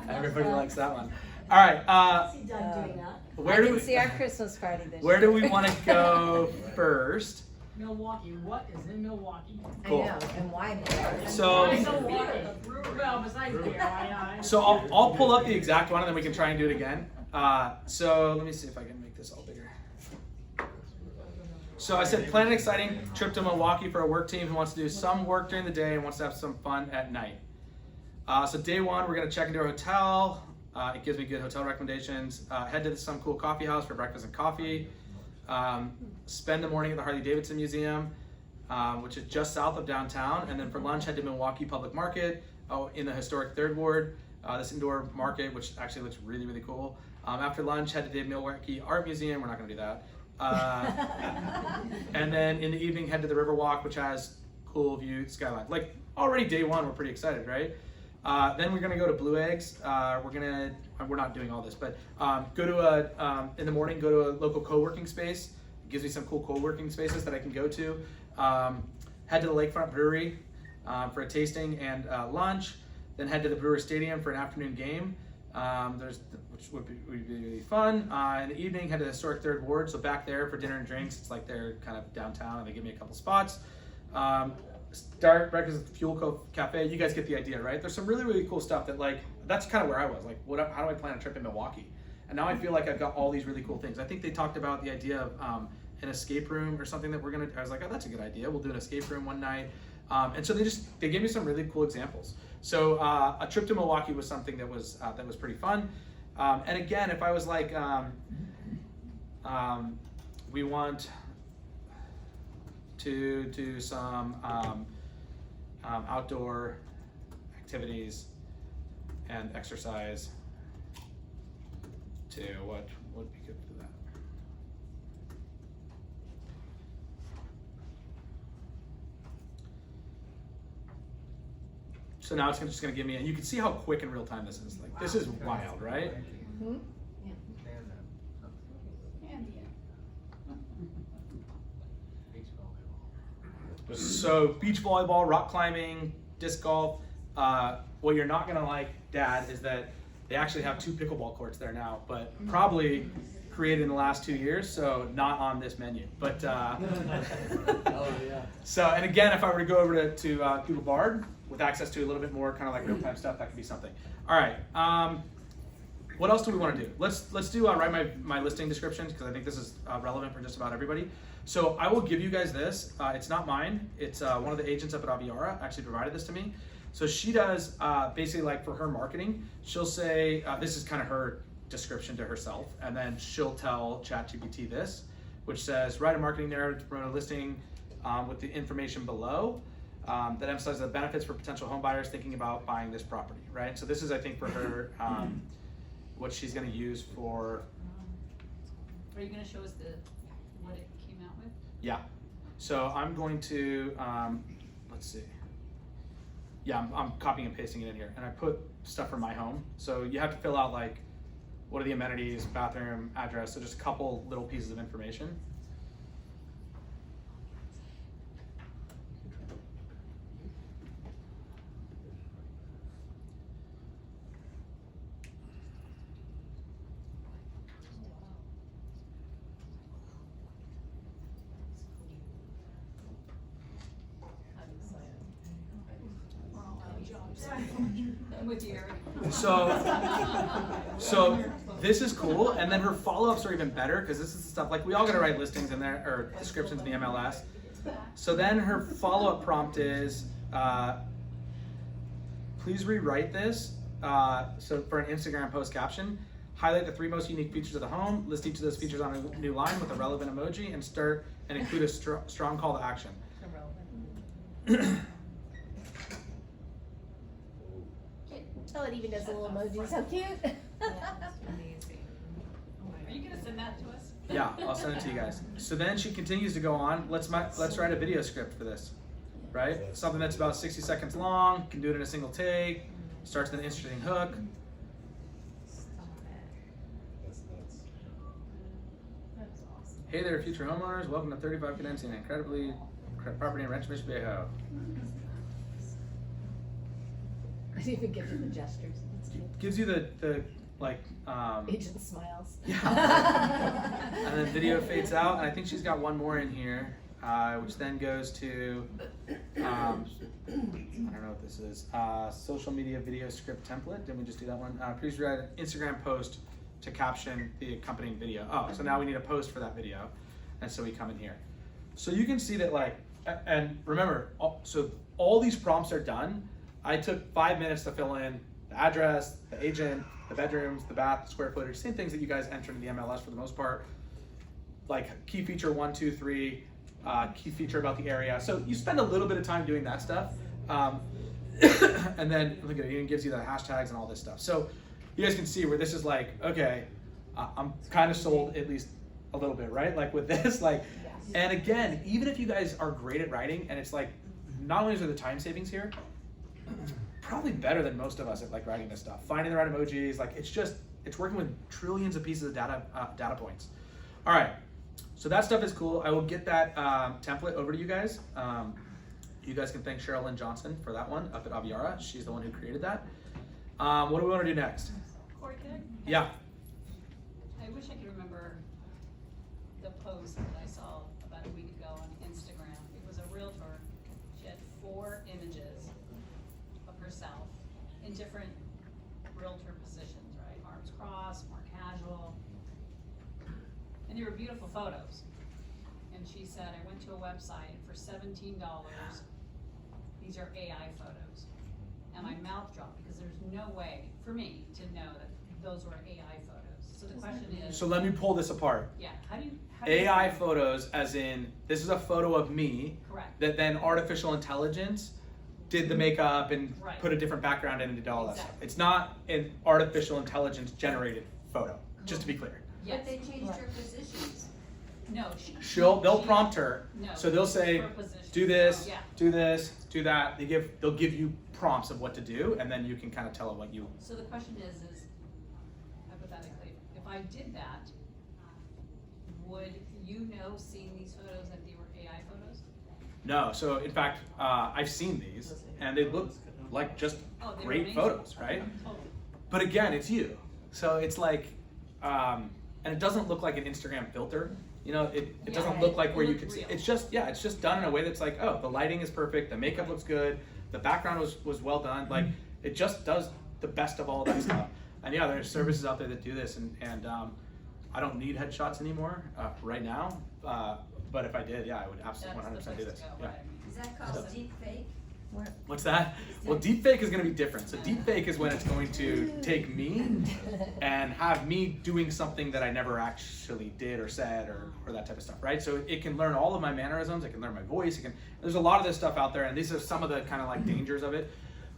Everybody likes that one. All right. See Doug doing that. Where do I we can see our Christmas party this Where year. do we want to go first? Milwaukee, what is in Milwaukee? Cool. I know, and why? So- I know water. Well, besides beer, I So I'll pull up the exact one and then we can try and do it again. So let me see if I can make this all bigger. So I said plan an exciting trip to Milwaukee for a work team who wants to do some work during the day and wants to have some fun at night. So day one, we're gonna check into a hotel. It gives me good hotel recommendations. Head to some cool coffee house for breakfast and coffee. Spend the morning at the Harley-Davidson Museum, which is just south of downtown. And then for lunch, head to Milwaukee Public Market in the historic 3rd Ward, this indoor market, which actually looks really, really cool. After lunch, head to the Milwaukee Art Museum. We're not gonna do that. And then in the evening, head to the Riverwalk, which has cool view skyline. Like already day one, we're pretty excited, right? Then we're gonna go to Blue Eggs. We're not doing all this, but go to in the morning, go to a local co-working space. It gives me some cool co-working spaces that I can go to. Head to the Lakefront Brewery for a tasting and lunch. Then head to the Brewer Stadium for an afternoon game. Which would be really fun. In the evening, head to the historic 3rd Ward. So back there for dinner and drinks. It's like they're kind of downtown and they give me a couple spots. Start breakfast at the Fuel Cafe. You guys get the idea, right? There's some really, really cool stuff that like, that's kind of where I was. Like, how do I plan a trip in Milwaukee? And now I feel like I've got all these really cool things. I think they talked about the idea of an escape room or something that I was like, oh, that's a good idea. We'll do an escape room one night. And so they gave me some really cool examples. So a trip to Milwaukee was something that was pretty fun. And again, if I was like, we want to do some outdoor activities and exercise to what would be good for that? So now it's just going to give me, and you can see how quick in real time this is. Like, this is wild, right? So beach volleyball, rock climbing, disc golf. What you're not gonna like, Dad, is that they actually have 2 pickleball courts there now, but probably created in the last 2 years, so not on this menu. But So, and again, if I were to go over to Google Bard with access to a little bit more kind of like real-time stuff, that could be something. All right. What else do we want to do? Let's do write my listing descriptions, because I think this is relevant for just about everybody. So I will give you guys this. It's not mine. It's one of the agents up at Aviara actually provided this to me. So she does basically like for her marketing, she'll say, this is kind of her description to herself, and then she'll tell ChatGPT this, which says, write a marketing narrative to promote a listing with the information below that emphasizes the benefits for potential home buyers thinking about buying this property, right? So this is, I think, for her, what she's gonna use for. Are you gonna show us what it came out with? Yeah. So I'm going to, let's see. Yeah, I'm copying and pasting it in here, and I put stuff from my home. So you have to fill out like, what are the amenities, bathroom, address, so just a couple little pieces of information. I'm with you, Eric. So this is cool, and then her follow-ups are even better because this is the stuff like we all gotta write listings in there or descriptions in the MLS. So then her follow-up prompt is, please rewrite this. So for an Instagram post caption, highlight the 3 most unique features of the home, list each of those features on a new line with a relevant emoji, and start and include a strong call to action. Oh, it even does a little emoji. So cute. Amazing. Are you gonna send that to us? Yeah, I'll send it to you guys. So then she continues to go on. Let's write a video script for this, right? Something that's about 60 seconds long. Can do it in a single take. Starts with an interesting hook. That's awesome. Hey there, future homeowners. Welcome to 35 Condensing, incredibly property in Rancho Mission Viejo. I didn't even give you the gestures. That's cute. Gives you the like. Agent smiles. Yeah. And then video fades out, and I think she's got one more in here, which then goes to, I don't know what this is, social media video script template. Didn't we just do that one? Please write an Instagram post to caption the accompanying video. Oh, so now we need a post for that video, and so we come in here. So you can see that like, and remember, so all these prompts are done. I took 5 minutes to fill in the address, the agent, the bedrooms, the bath, the square footage, same things that you guys enter in the MLS for the most part. Like key feature 1, 2, 3, key feature about the area. So you spend a little bit of time doing that stuff. And then look at it, it even gives you the hashtags and all this stuff. So you guys can see where this is like, okay, I'm kind of sold at least a little bit, right? Like with this, like, and again, even if you guys are great at writing, and it's like, not only is there the time savings here, probably better than most of us at like writing this stuff, finding the right emojis. Like it's working with trillions of pieces of data points. All right, so that stuff is cool. I will get that template over to you guys. You guys can thank Cheryl Lynn Johnson for that one up at Aviara. She's the one who created that. What do we want to do next? Corey, Yeah. I wish I could remember the post that I saw about a week ago on Instagram. It was a realtor. She had 4 images of herself in different realtor positions, right? Arms crossed, more casual. And they were beautiful photos. And she said, I went to a website for $17. These are AI photos. And my mouth dropped because there's no way for me to know that those were AI photos. So the question is. So let me pull this apart. Yeah, how do you? AI photos, as in, this is a photo of me. Correct. That then artificial intelligence did the makeup and Right. put a different background in and did all that stuff. Exactly. It's not an artificial intelligence generated photo, just to be clear. Yes. But they changed her positions. No, They'll prompt her, No, so they'll say, her position. do this, Yeah. do this, do that. They'll give you prompts of what to do, and then you can kind of tell it what you. So the question is hypothetically, if I did that, would you know, seeing these photos, that they were AI photos? No, so in fact, I've seen these, and they look like just Oh, they were great amazing. photos, right? Totally. But again, it's you. So it's like, and it doesn't look like an Instagram filter. You know, it Yeah, doesn't right. look like It where you looked could see. real. It's just done in a way that's like, oh, the lighting is perfect, the makeup looks good, the background was well done. Like it just does the best of all that stuff. And yeah, there's services out there that do this, and I don't need headshots anymore right now. But if I did, yeah, I would absolutely That's the 100% do place this. to go, Yeah. right? Is that called deep fake? What's that? Well, deepfake is going to be different. So deepfake is when it's going to take me and have me doing something that I never actually did or said or that type of stuff, right? So it can learn all of my mannerisms. It can learn my voice. There's a lot of this stuff out there, and these are some of the kind of like dangers of it.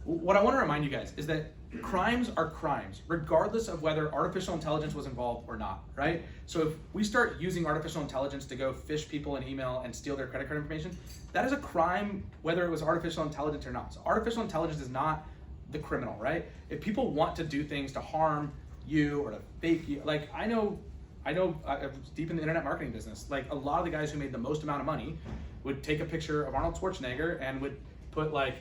What I want to remind you guys is that crimes are crimes, regardless of whether artificial intelligence was involved or not, right? So if we start using artificial intelligence to go phish people in email and steal their credit card information, that is a crime, whether it was artificial intelligence or not. So artificial intelligence is not the criminal, right? If people want to do things to harm you or to fake you, like I know I was deep in the internet marketing business. Like a lot of the guys who made the most amount of money would take a picture of Arnold Schwarzenegger and would put like,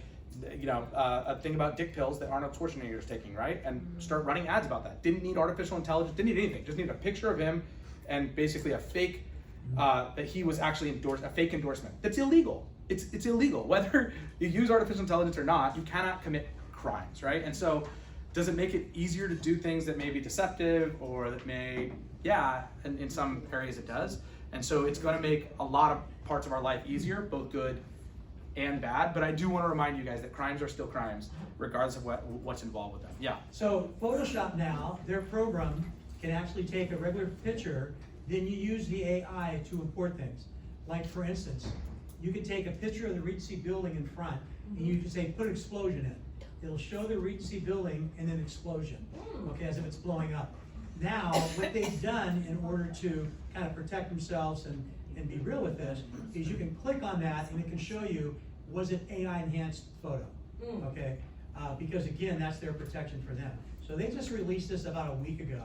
a thing about dick pills that Arnold Schwarzenegger is taking, right? And start running ads about that. Didn't need artificial intelligence, didn't need anything. Just needed a picture of him and basically a fake, that he was actually endorsed, a fake endorsement. That's illegal. It's illegal. Whether you use artificial intelligence or not, you cannot commit crimes, right? And so does it make it easier to do things that may be deceptive or that may, yeah, in some areas it does. And so it's going to make a lot of parts of our life easier, both good and bad. But I do want to remind you guys that crimes are still crimes, regardless of what's involved with them. Yeah. So Photoshop now, their program can actually take a regular picture, then you use the AI to import things. Like for instance, you could take a picture of the Regency building in front, and you can say, put explosion in. It'll show the Regency building and then explosion, okay, as if it's blowing up. Now, what they've done in order to kind of protect themselves and be real with this, is you can click on that and it can show you, was it AI enhanced photo, okay? Because again, that's their protection for them. So they just released this about a week ago,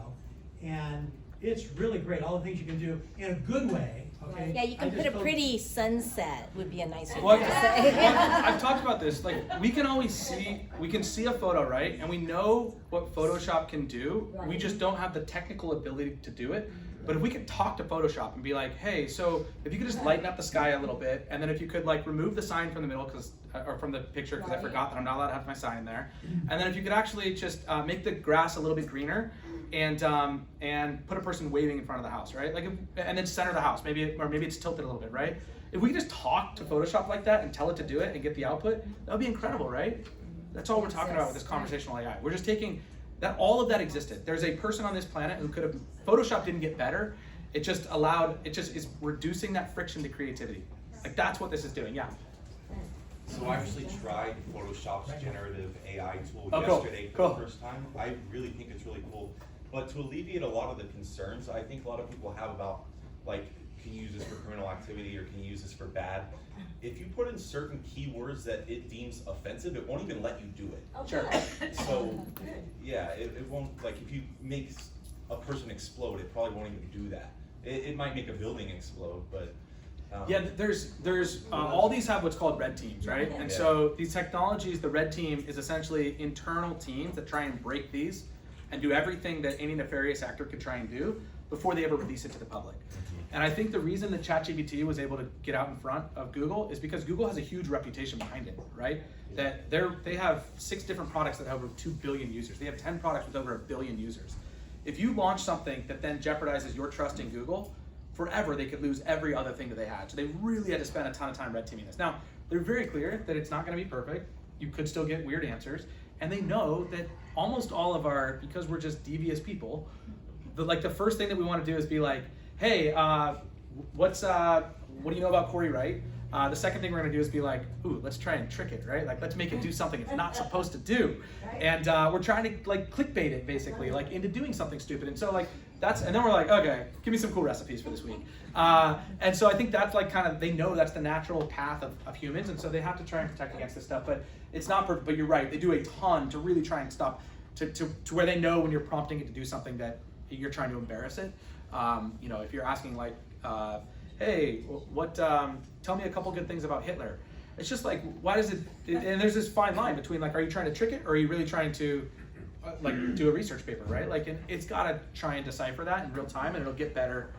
and it's really great, all the things you can do in a good way, okay? Yeah, you can put a pretty sunset would be a nice Well, one to say. I've talked about this. Like, we can always see a photo, right? And we know what Photoshop can do. We just don't have the technical ability to do it. But if we could talk to Photoshop and be like, hey, so if you could just lighten up the sky a little bit, and then if you could like remove the sign from the middle, or from the picture, because I forgot that I'm not allowed to have my sign there. And then if you could actually just make the grass a little bit greener, and put a person waving in front of the house, right? Like, and then center the house, maybe it's tilted a little bit, right? If we could just talk to Photoshop like that and tell it to do it and get the output, that would be incredible, right? That's all we're talking about with this conversational AI. We're just taking that, all of that existed. There's a person on this planet who could have, Photoshop didn't get better. It just is reducing that friction to creativity. Like, that's what this is doing, yeah. So I actually tried Photoshop's generative AI tool Oh, cool. yesterday for the first time. I really think it's really cool. But to alleviate a lot of the concerns I think a lot of people have about, like, can you use this for criminal activity or can you use this for bad? If you put in certain keywords that it deems offensive, it won't even let you do it. Oh, Sure. good. So, yeah, it won't, like, if you make a person explode, it probably won't even do that. It might make a building explode, but Yeah, there's all these have what's called red teams, right? And so these technologies, the red team is essentially internal teams that try and break these and do everything that any nefarious actor could try and do before they ever release it to the public. And I think the reason that ChatGPT was able to get out in front of Google is because Google has a huge reputation behind it, right? That they have 6 different products that have over 2 billion users. They have 10 products with over 1 billion users. If you launch something that then jeopardizes your trust in Google, forever they could lose every other thing that they had. So they really had to spend a ton of time red teaming this. Now, they're very clear that it's not going to be perfect. You could still get weird answers. And they know that almost all of because we're just devious people, the first thing that we want to do is be like, hey, what do you know about Corey Wright? The second thing we're going to do is be like, ooh, let's try and trick it, right? Like, let's make it do something it's not supposed to do. And we're trying to like clickbait it basically, like into doing something stupid. And so like and then we're like, okay, give me some cool recipes for this week. And so I think that's like kind of, they know that's the natural path of humans. And so they have to try and protect against this stuff, but it's not perfect. But you're right, they do a ton to really try and stop, to where they know when you're prompting it to do something that you're trying to embarrass it. You know, if you're asking like, hey, tell me a couple good things about Hitler. It's just like, why does it, and there's this fine line between like, are you trying to trick it or are you really trying to like do a research paper, right? Like, and it's got to try and decipher that in real time, and it'll get better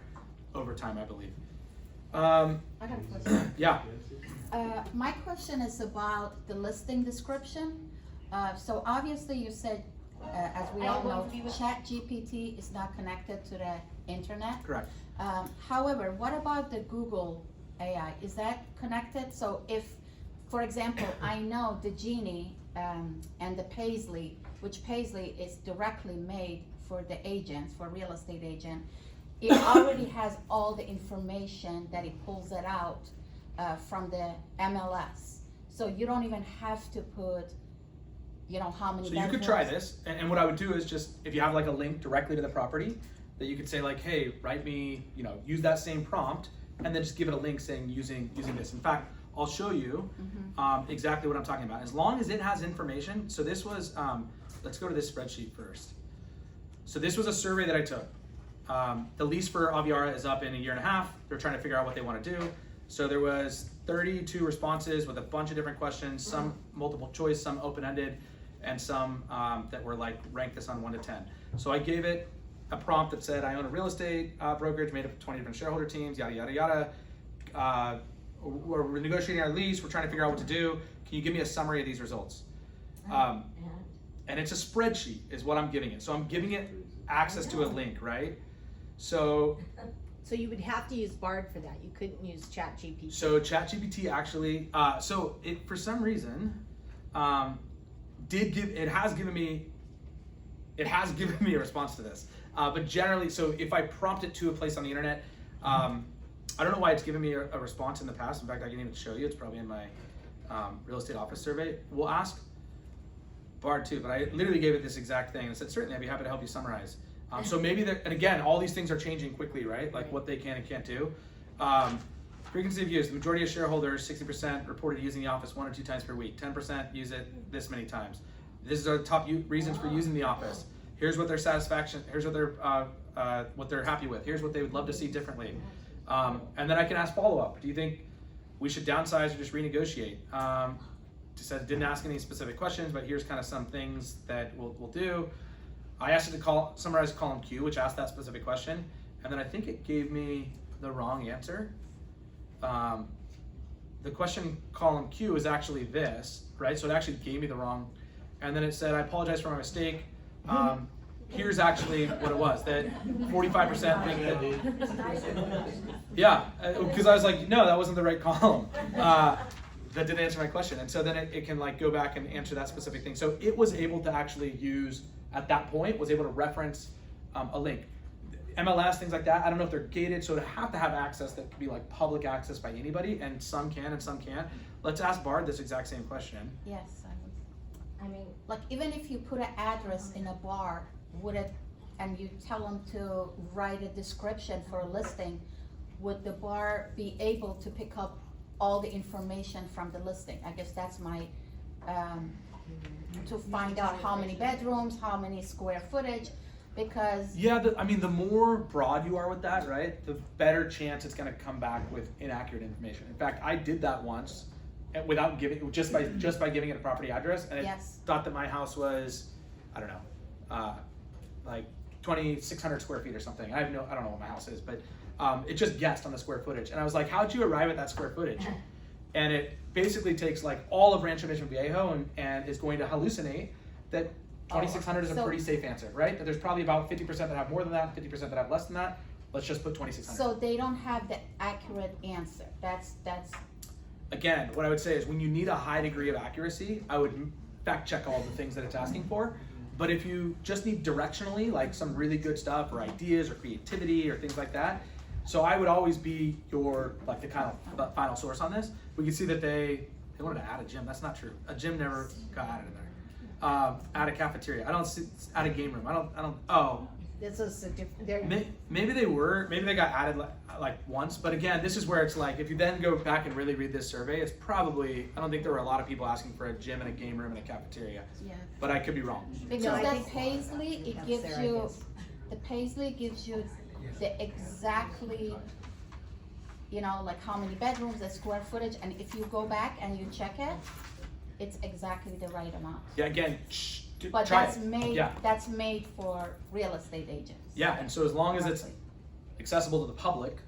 over time, I believe. I got a question. Yeah. My question is about the listing description. So obviously you said, as we all know, ChatGPT is not connected to the internet. Correct. However, what about the Google AI? Is that connected? So if, for example, I know the Genie and the Paisley, which Paisley is directly made for the agents, for real estate agent, it already has all the information that it pulls it out from the MLS. So you don't even have to put, you know, how many. So you could try this, and what I would do is just, if you have like a link directly to the property, that you could say like, hey, write me, you know, use that same prompt, and then just give it a link saying using this. In fact, I'll show you exactly what I'm talking about. As long as it has information. So this was, let's go to this spreadsheet first. So this was a survey that I took. The lease for Aviara is up in 1.5 years. They're trying to figure out what they want to do. So there was 32 responses with a bunch of different questions, some multiple choice, some open-ended, and some that were like, rank this on 1 to 10. So I gave it a prompt that said, I own a real estate brokerage made up of 20 different shareholder teams, yada, yada, yada. We're negotiating our lease, we're trying to figure out what to do. Can you give me a summary of these results? And it's a spreadsheet is what I'm giving it. So I'm giving it access to a link, right? So So you would have to use Bard for that. You couldn't use ChatGPT. So ChatGPT actually, so it for some reason has given me a response to this. But generally, so if I prompt it to a place on the internet, I don't know why it's given me a response in the past. In fact, I can even show you. It's probably in my real estate office survey. We'll ask Bard too, but I literally gave it this exact thing and said, certainly, I'd be happy to help you summarize. So maybe, and again, all these things are changing quickly, right? Like what they can and can't do. Frequency of use, the majority of shareholders, 60% reported using the office 1 or 2 times per week. 10% use it this many times. This is our top reasons for using the office. Here's what their satisfaction, here's what they're happy with. Here's what they would love to see differently. And then I can ask follow-up. Do you think we should downsize or just renegotiate? Said didn't ask any specific questions, but here's kind of some things that we'll do. I asked it to summarize column Q, which asked that specific question, and then I think it gave me the wrong answer. The question column Q is actually this, right? So it actually gave me the wrong, and then it said, I apologize for my mistake. Here's actually what it was, that 45% think that, yeah, because I was like, no, that wasn't the right column. That didn't answer my question. And so then it can like go back and answer that specific thing. So it was able to actually use, at that point, was able to reference a link. MLS, things like that, I don't know if they're gated, so to have access that could be like public access by anybody, and some can and some can't. Let's ask Bard this exact same question. Yes, I mean, like even if you put an address in a bar, and you tell them to write a description for a listing, would the bar be able to pick up all the information from the listing? I guess that's my, to find out how many bedrooms, how many square footage, because. Yeah, the more broad you are with that, right, the better chance it's gonna come back with inaccurate information. In fact, I did that once without giving, just by giving it a property address, and it thought that my house was, I don't know, like 2,600 square feet or something. I don't know what my house is, but it just guessed on the square footage. And I was like, how'd you arrive at that square footage? And it basically takes like all of Rancho Mission Viejo and is going to hallucinate that 2,600 is a pretty safe answer, right? That there's probably about 50% that have more than that, 50% that have less than that. Let's just put 2,600. So they don't have the accurate answer. That's. Again, what I would say is when you need a high degree of accuracy, I would fact check all the things that it's asking for. But if you just need directionally, like some really good stuff or ideas or creativity or things like that, so I would always be your, like the kind of final source on this. We can see that they wanted to add a gym. That's not true. A gym never got added in there. Add a cafeteria. I don't see, add a game room. I don't, oh. This is a different, Maybe they were, maybe they got added like once, but again, this is where it's like, if you then go back and really read this survey, it's probably, I don't think there were a lot of people asking for a gym and a game room and a cafeteria. Yeah. But I could be wrong. Because No, I that think- Paisley, it gives Sarah, you, yes. the Paisley gives you the exactly, you know, like how many bedrooms, the square footage, and if you go back and you check it, it's exactly the right amount. Yeah, again, But try that's it. made, Yeah. that's made for real estate agents. Yeah, and so as long as it's Roughly. accessible to the public,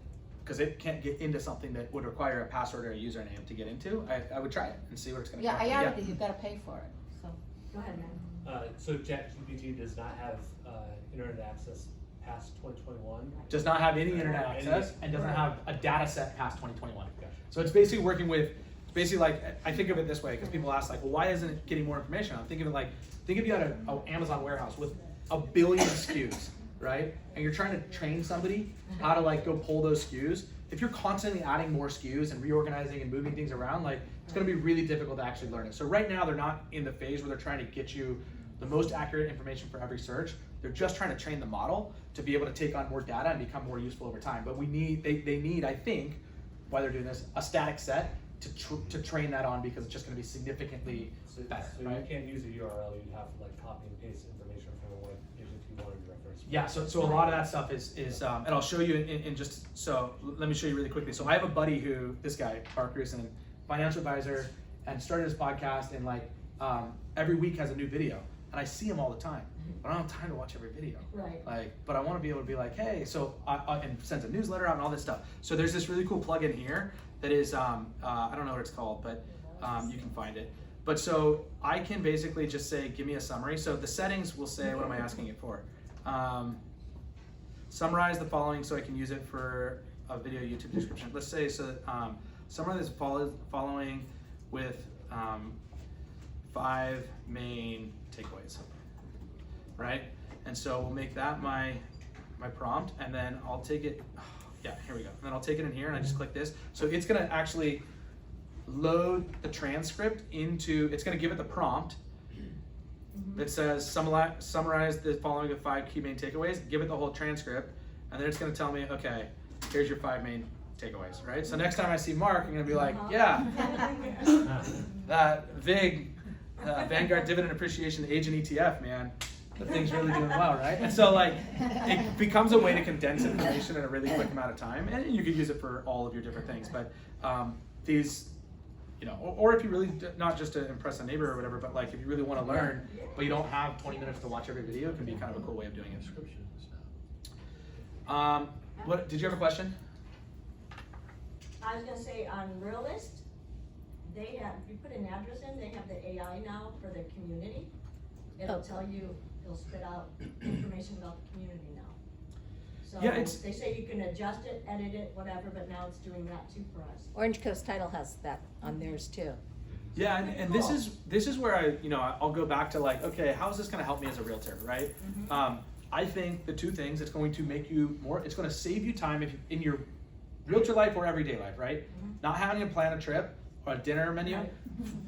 because it can't get into something that would require a password or a username to get into, I would try it and see what it's gonna Yeah, cost. I already, you gotta pay for it, so. go ahead, man. So ChatGPT does not have internet access past 2021. Does not have any internet access and doesn't have a data set past 2021. So it's basically working with, it's basically like, I think of it this way, because people ask like, well, why isn't it getting more information? I'm thinking of it like, think if you had an Amazon warehouse with 1 billion SKUs, right? And you're trying to train somebody how to like go pull those SKUs. If you're constantly adding more SKUs and reorganizing and moving things around, like it's gonna be really difficult to actually learn it. So right now they're not in the phase where they're trying to get you the most accurate information for every search. They're just trying to train the model to be able to take on more data and become more useful over time. But we need, they need, I think, why they're doing this, a static set to train that on, because it's just gonna be significantly better, So right? you can't use a URL, you'd have to like copy and paste information from a web page if you wanted to reference. Yeah, so a lot of that stuff is and I'll show you in just, so let me show you really quickly. So I have a buddy who, this guy, Mark Rusin, financial advisor, and started his podcast, and like every week has a new video, and I see him all the time, but I don't have time to watch every video. Right. Like, but I want to be able to be like, hey, so and sends a newsletter out and all this stuff. So there's this really cool plugin here that is, I don't know what it's called, but you can find it. But so I can basically just say, give me a summary. So the settings will say, what am I asking it for? Summarize the following so I can use it for a video YouTube description. Let's say, so summarize the following with 5 main takeaways, right? And so we'll make that my prompt, and then I'll take it, yeah, here we go. And then I'll take it in here and I just click this. So it's gonna actually load the transcript into, it's gonna give it the prompt that says summarize the following with 5 key main takeaways, give it the whole transcript, and then it's gonna tell me, okay, here's your 5 main takeaways, right? So next time I see Mark, I'm gonna be like, yeah, that VIG, Vanguard Dividend Appreciation Agent ETF, man, the thing's really doing well, right? And so like, it becomes a way to condense information in a really quick amount of time, and you could use it for all of your different things, but these, you know, or if you really, not just to impress a neighbor or whatever, but like if you really want to learn, but you don't have 20 minutes to watch every video, it can be kind of a cool way of doing it. What, did you have a question? I was gonna say on Realist, they have, if you put an address in, they have the AI now for the community. It'll tell you, it'll spit out information about the community now. So Yeah, it's- they say you can adjust it, edit it, whatever, but now it's doing that too for us. Orange Coast Title has that on theirs too. Yeah, and this is where I'll go back to like, okay, how is this going to help me as a realtor, right? I think the 2 things, it's going to make you more, it's going to save you time if in your realtor life or everyday life, right? Not having to plan a trip or a dinner menu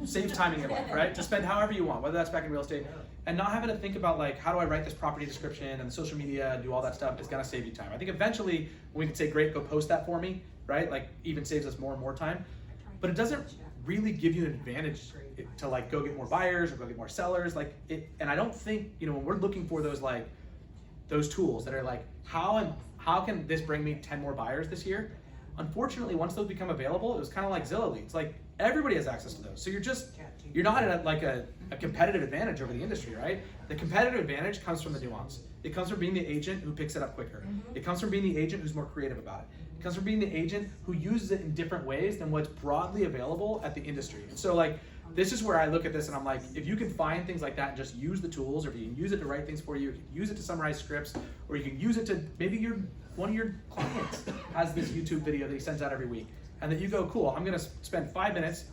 saves time in your life, right? To spend however you want, whether that's back in real estate, and not having to think about like, how do I write this property description and the social media and do all that stuff is going to save you time. I think eventually when we can say, great, go post that for me, right? Like even saves us more and more time, but it doesn't really give you an advantage to like go get more buyers or go get more sellers, like it. And I don't think, when we're looking for those like those tools that are like, how can this bring me 10 more buyers this year? Unfortunately, once those become available, it was kind of like Zillow leads. Like everybody has access to those. So you're not at a competitive advantage over the industry, right? The competitive advantage comes from the nuance. It comes from being the agent who picks it up quicker. It comes from being the agent who's more creative about it. It comes from being the agent who uses it in different ways than what's broadly available at the industry. And so like, this is where I look at this and I'm like, if you can find things like that and just use the tools, or if you can use it to write things for you can use it to summarize scripts, or you can use it to, maybe one of your clients has this YouTube video that he sends out every week, and that you go, cool, I'm gonna spend 5 minutes,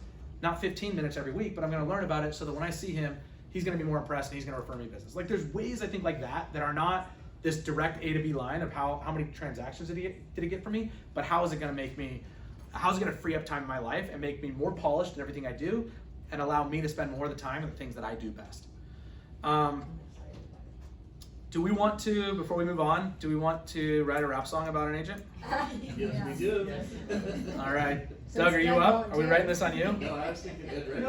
not 15 minutes every week, but I'm gonna learn about it so that when I see him, he's gonna be more impressed and he's gonna refer me business. Like there's ways I think like that are not this direct A to B line of how many transactions did he get from me, but how is it gonna free up time in my life and make me more polished in everything I do, and allow me to spend more of the time on the things that I do best. Do we want to, before we move on, do we want to write a rap song about an agent? Yes, we do. All right. Doug, are you up? Are we writing this on you? No, I was thinking Ed Reddy.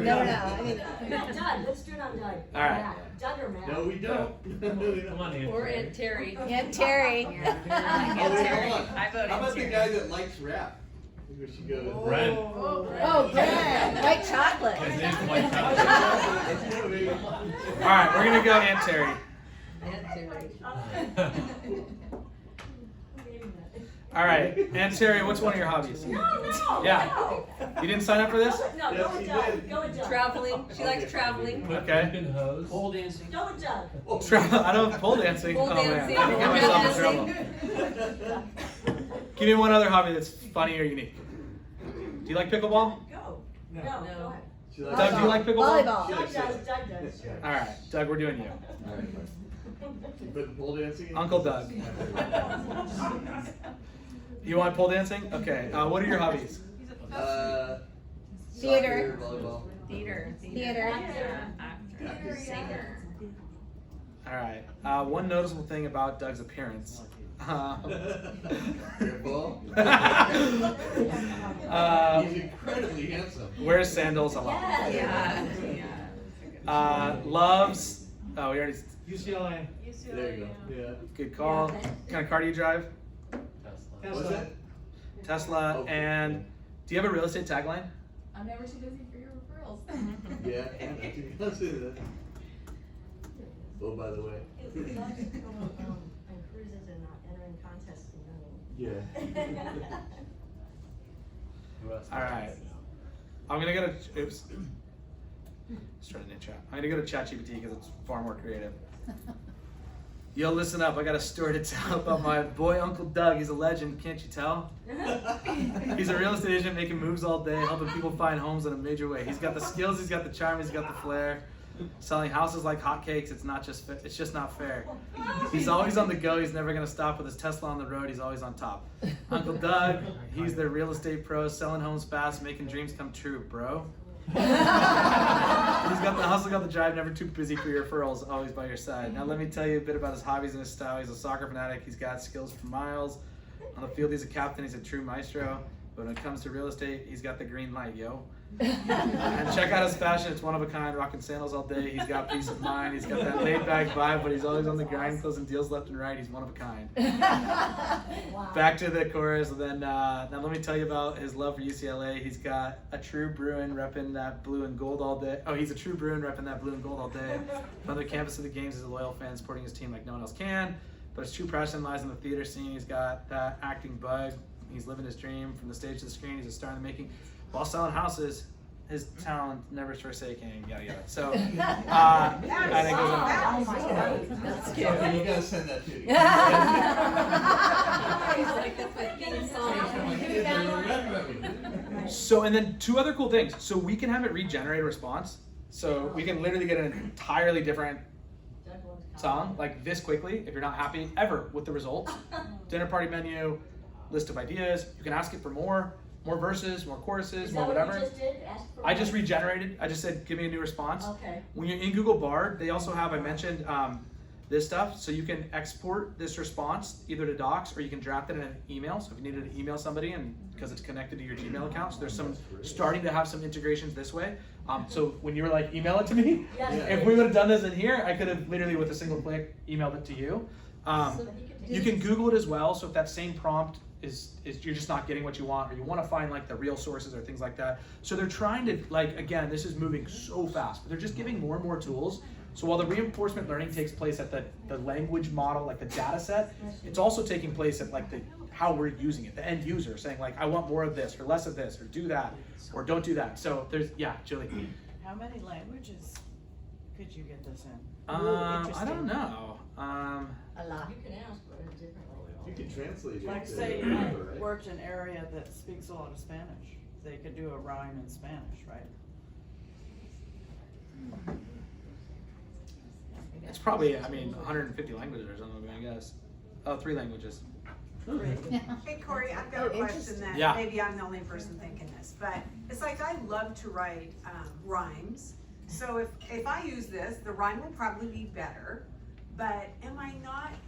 No. I mean, Doug, let's do it on Doug. All right. Matt. Doug or Matt? No, we don't. Come on, Ian. Or Aunt Terry. Aunt Terry. Oh, wait, hold on. I vote How about Aunt the Terry. guy that likes rap? I think we should go with Red. Oh, bread, white chocolate. His name's White Chocolate. All right, we're gonna go Aunt Terry. Aunt Terry. All right, Aunt Terry, what's one of your hobbies? No. Yeah. No. You didn't sign up for this? No, Yes, go with he Doug. did. Go with Doug. Traveling. She likes traveling. Okay. Flipping hose. Pole dancing. Go with Doug. I don't pole dancing. Pole Oh man, dancing. I can get myself in Dancing. trouble. Give me one other hobby that's funny or unique. Do you like pickleball? Go. No. No, go ahead. She likes Doug, do you like pickleball? Volleyball. She Doug likes does, it. Doug does, sure. All right, Doug, we're doing you. All right. You put pole dancing in? Uncle Doug. You want pole dancing? Okay. What are your hobbies? Theater. Soccer, volleyball. Theater. Actor. Singer. All right. One noticeable thing about Doug's appearance. Careful. He's incredibly handsome. Wears sandals a lot. Yes. Loves. Oh, we already. UCLA. There you go. Yeah. Good call. What kind of car do you drive? Tesla. What's that? Tesla. Okay. And do you have a real estate tagline? I'm never too busy for your referrals. Yeah, I can't say that. Oh, by the way. He loves to go on cruises and not entering contests and Yeah. Who else? All right. I'm gonna get a. Oops. Start a new chat. I'm gonna go to ChatGPT because it's far more creative. Yo, listen up. I got a story to tell about my boy Uncle Doug. He's a legend, can't you tell? He's a real estate agent making moves all day, helping people find homes in a major way. He's got the skills, he's got the charm, he's got the flair. Selling houses like hotcakes, it's just not fair. He's always on the go, he's never gonna stop with his Tesla on the road, he's always on top. Uncle Doug, he's the real estate pro, selling homes fast, making dreams come true, bro. He's got the hustle, got the drive, never too busy for your referrals, always by your side. Now let me tell you a bit about his hobbies and his style. He's a soccer fanatic, he's got skills for miles. On the field, he's a captain, he's a true maestro. But when it comes to real estate, he's got the green light, yo. And check out his fashion, it's one of a kind, rocking sandals all day. He's got peace of mind, he's got that laid back vibe, but he's always on the grind, closing deals left and right. He's one of a kind. Back to the chorus, and then now let me tell you about his love for UCLA. He's got a true Bruin repping that blue and gold all day. Oh, he's a true Bruin repping that blue and gold all day. From the campus to the games, he's a loyal fan, supporting his team like no one else can. But his true passion lies in the theater scene. He's got that acting bug. He's living his dream from the stage to the screen. He's a star in the making. While selling houses, his talent never forsaken, yada yada. So, I think it goes on. That's cute. Okay, you gotta send that to me. He's like, that's my theme song. So, and then two other cool things. So we can have it regenerate a response. So we can literally get an entirely different song, like this quickly, if you're not happy ever with the results. Dinner party menu, list of ideas. You can ask it for more verses, more choruses, more whatever. Is that what you just did? Ask for I just regenerated. I just said, give me a new response. Okay. When you're in Google Bard, they also have, I mentioned this stuff, so you can export this response either to Docs or you can draft it in an email. So if you needed to email somebody, and because it's connected to your Gmail account, so there's some starting to have some integrations this way. So when you were like, email it to me, if we would have done this in here, I could have literally with a single click emailed it to you. You can Google it as well. So if that same prompt is you're just not getting what you want, or you want to find like the real sources or things like that. So they're trying to, like, again, this is moving so fast, but they're just giving more and more tools. So while the reinforcement learning takes place at the language model, like the data set, it's also taking place at like how we're using it, the end user saying like, I want more of this or less of this or do that or don't do that. So there's, yeah, Julie. How many languages could you get this in? I don't know. A lot. You can ask for it differently. You can translate it. Like to say you whatever, right? worked in an area that speaks a lot of Spanish. They could do a rhyme in Spanish, right? It's probably, I mean, 150 languages or something, I guess. Oh, 3 languages. Hey Corey, I've got a question that Yeah. maybe I'm the only person thinking this, but it's like I love to write rhymes. So if I use this, the rhyme will probably be better. But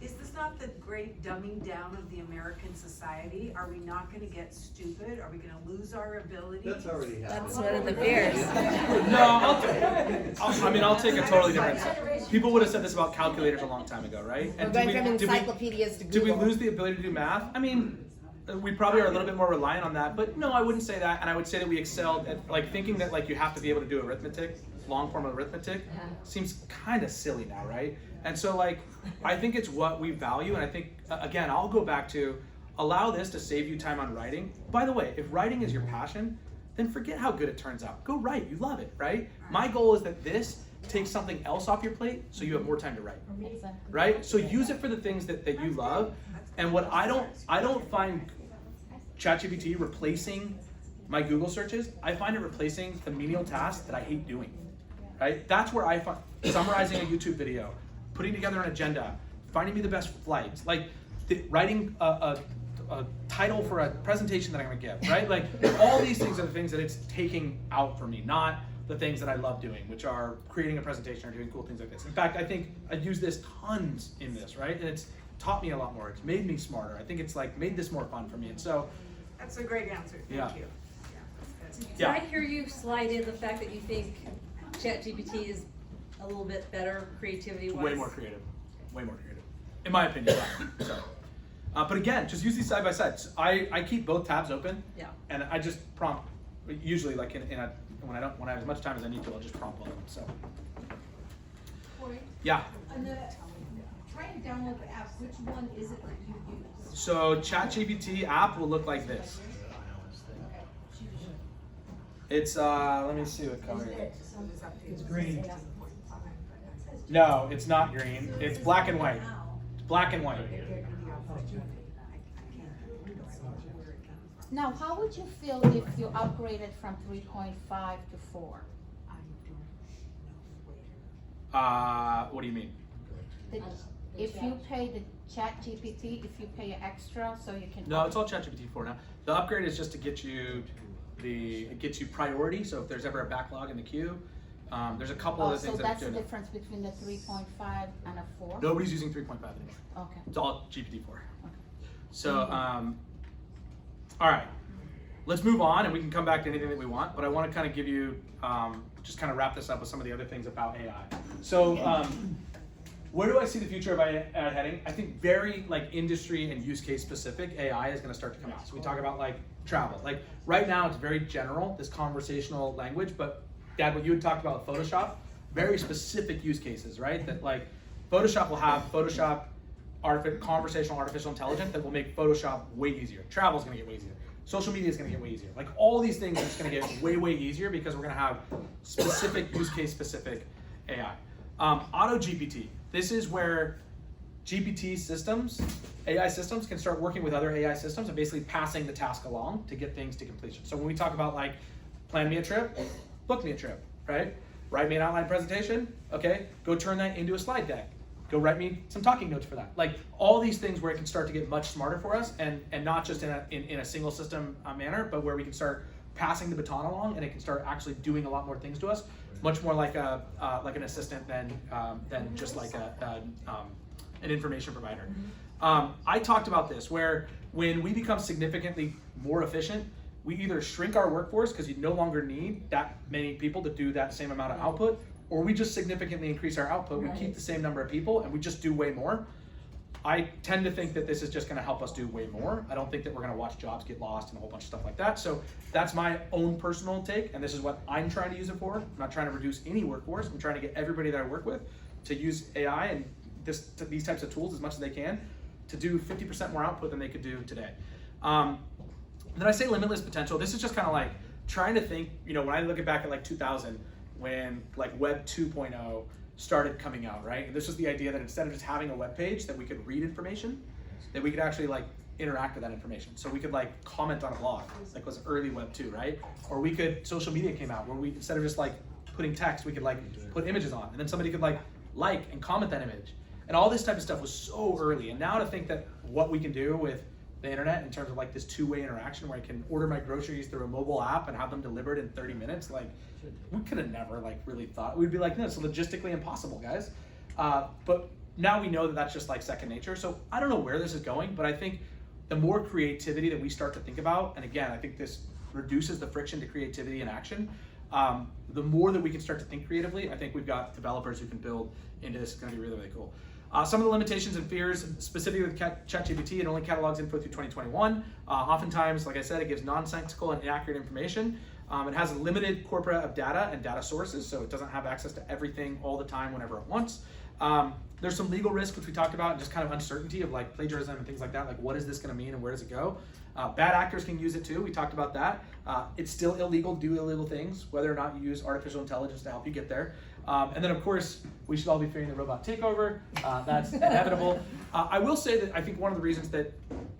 is this not the great dumbing down of the American society? Are we not gonna get stupid? Are we gonna lose our ability? That's already happened. That's one of the fears. No, I'll take a totally different side. People would have said this about calculators a long time ago, right? We're going from encyclopedias to Did we Google. lose the ability to do math? I mean, we probably are a little bit more reliant on that, but no, I wouldn't say that. And I would say that we excelled at like thinking that like you have to be able to do arithmetic, long form arithmetic, seems kind of silly now, right? And so like, I think it's what we value, and I think, again, I'll go back to allow this to save you time on writing. By the way, if writing is your passion, then forget how good it turns out. Go write, you love it, right? My goal is that this takes something else off your plate so you have more time to write, right? So use it for the things that you love. And what I don't find ChatGPT replacing my Google searches. I find it replacing the menial tasks that I hate doing, right? That's where I find summarizing a YouTube video, putting together an agenda, finding me the best flights, like writing a title for a presentation that I'm gonna give, right? Like all these things are the things that it's taking out for me, not the things that I love doing, which are creating a presentation or doing cool things like this. In fact, I think I use this tons in this, right? And it's taught me a lot more. It's made me smarter. I think it's like made this more fun for me. And so, That's a great answer, Yeah. thank you. Did I hear you slide in the fact that you think ChatGPT is a little bit better creativity wise? way more creative, in my opinion. So, but again, just use these side by side. So I keep both tabs open. Yeah. And I just prompt. Usually, like when I have as much time as I need to, I'll just prompt both of them. So. Yeah. Trying to download the app, which one is it that you use? So ChatGPT app will look like this. It's let me see what color it is. It's green. No, it's not green. It's black and white. It's black and white. Now, how would you feel if you upgraded from 3.5 to 4? What do you mean? If you pay the ChatGPT, if you pay extra, so you can. No, it's all ChatGPT 4 now. The upgrade is just to get you it gets you priority. So if there's ever a backlog in the queue, there's a couple other things So that that's are the doing difference between the 3.5 and a 4? Nobody's using 3.5 anymore. Okay. It's all GPT 4. So, all right, let's move on, and we can come back to anything that we want. But I want to kind of give you, just kind of wrap this up with some of the other things about AI. So, where do I see the future of AI heading? I think very like industry and use case specific AI is going to start to come out. So we talk about like travel. Like right now, it's very general, this conversational language. But Dad, what you had talked about with Photoshop, very specific use cases, right? That like Photoshop will have conversational artificial intelligence that will make Photoshop way easier. Travel is going to get way easier. Social media is going to get way easier. Like all these things are just going to get way, way easier because we're going to have specific use case specific AI. Auto GPT. This is where GPT systems, AI systems can start working with other AI systems and basically passing the task along to get things to completion. So when we talk about like, plan me a trip, book me a trip, right? Write me an outline presentation, okay? Go turn that into a slide deck. Go write me some talking notes for that. Like all these things where it can start to get much smarter for us and not just in a single system manner, but where we can start passing the baton along and it can start actually doing a lot more things to us. Much more like an assistant than just like an information provider. I talked about this where when we become significantly more efficient, we either shrink our workforce because you no longer need that many people to do that same amount of output, or we just significantly increase our output. We keep the same number of people and we just do way more. I tend to think that this is just going to help us do way more. I don't think that we're going to watch jobs get lost and a whole bunch of stuff like that. So that's my own personal take, and this is what I'm trying to use it for. I'm not trying to reduce any workforce. I'm trying to get everybody that I work with to use AI and these types of tools as much as they can to do 50% more output than they could do today. Then I say limitless potential. This is just kind of like trying to think, when I look back at like 2000, when like Web 2.0 started coming out, right? And this was the idea that instead of just having a web page that we could read information, that we could actually like interact with that information. So we could like comment on a blog, like was early Web 2, right? Or social media came out where we, instead of just like putting text, we could like put images on, and then somebody could like and comment that image. And all this type of stuff was so early. And now to think that what we can do with the internet in terms of like this two-way interaction where I can order my groceries through a mobile app and have them delivered in 30 minutes, like we could have never like really thought. We'd be like, no, it's logistically impossible, guys. But now we know that that's just like second nature. So I don't know where this is going, but I think the more creativity that we start to think about, and again, I think this reduces the friction to creativity and action, the more that we can start to think creatively, I think we've got developers who can build into this. It's going to be really, really cool. Some of the limitations and fears, specifically with ChatGPT, it only catalogs info through 2021. Oftentimes, like I said, it gives nonsensical and inaccurate information. It has a limited corpora of data and data sources, so it doesn't have access to everything all the time whenever it wants. There's some legal risk, which we talked about, and just kind of uncertainty of like plagiarism and things like that. Like, what is this going to mean and where does it go? Bad actors can use it too. We talked about that. It's still illegal to do illegal things, whether or not you use artificial intelligence to help you get there. And then, of course, we should all be fearing the robot takeover. That's inevitable. I will say that I think one of the reasons that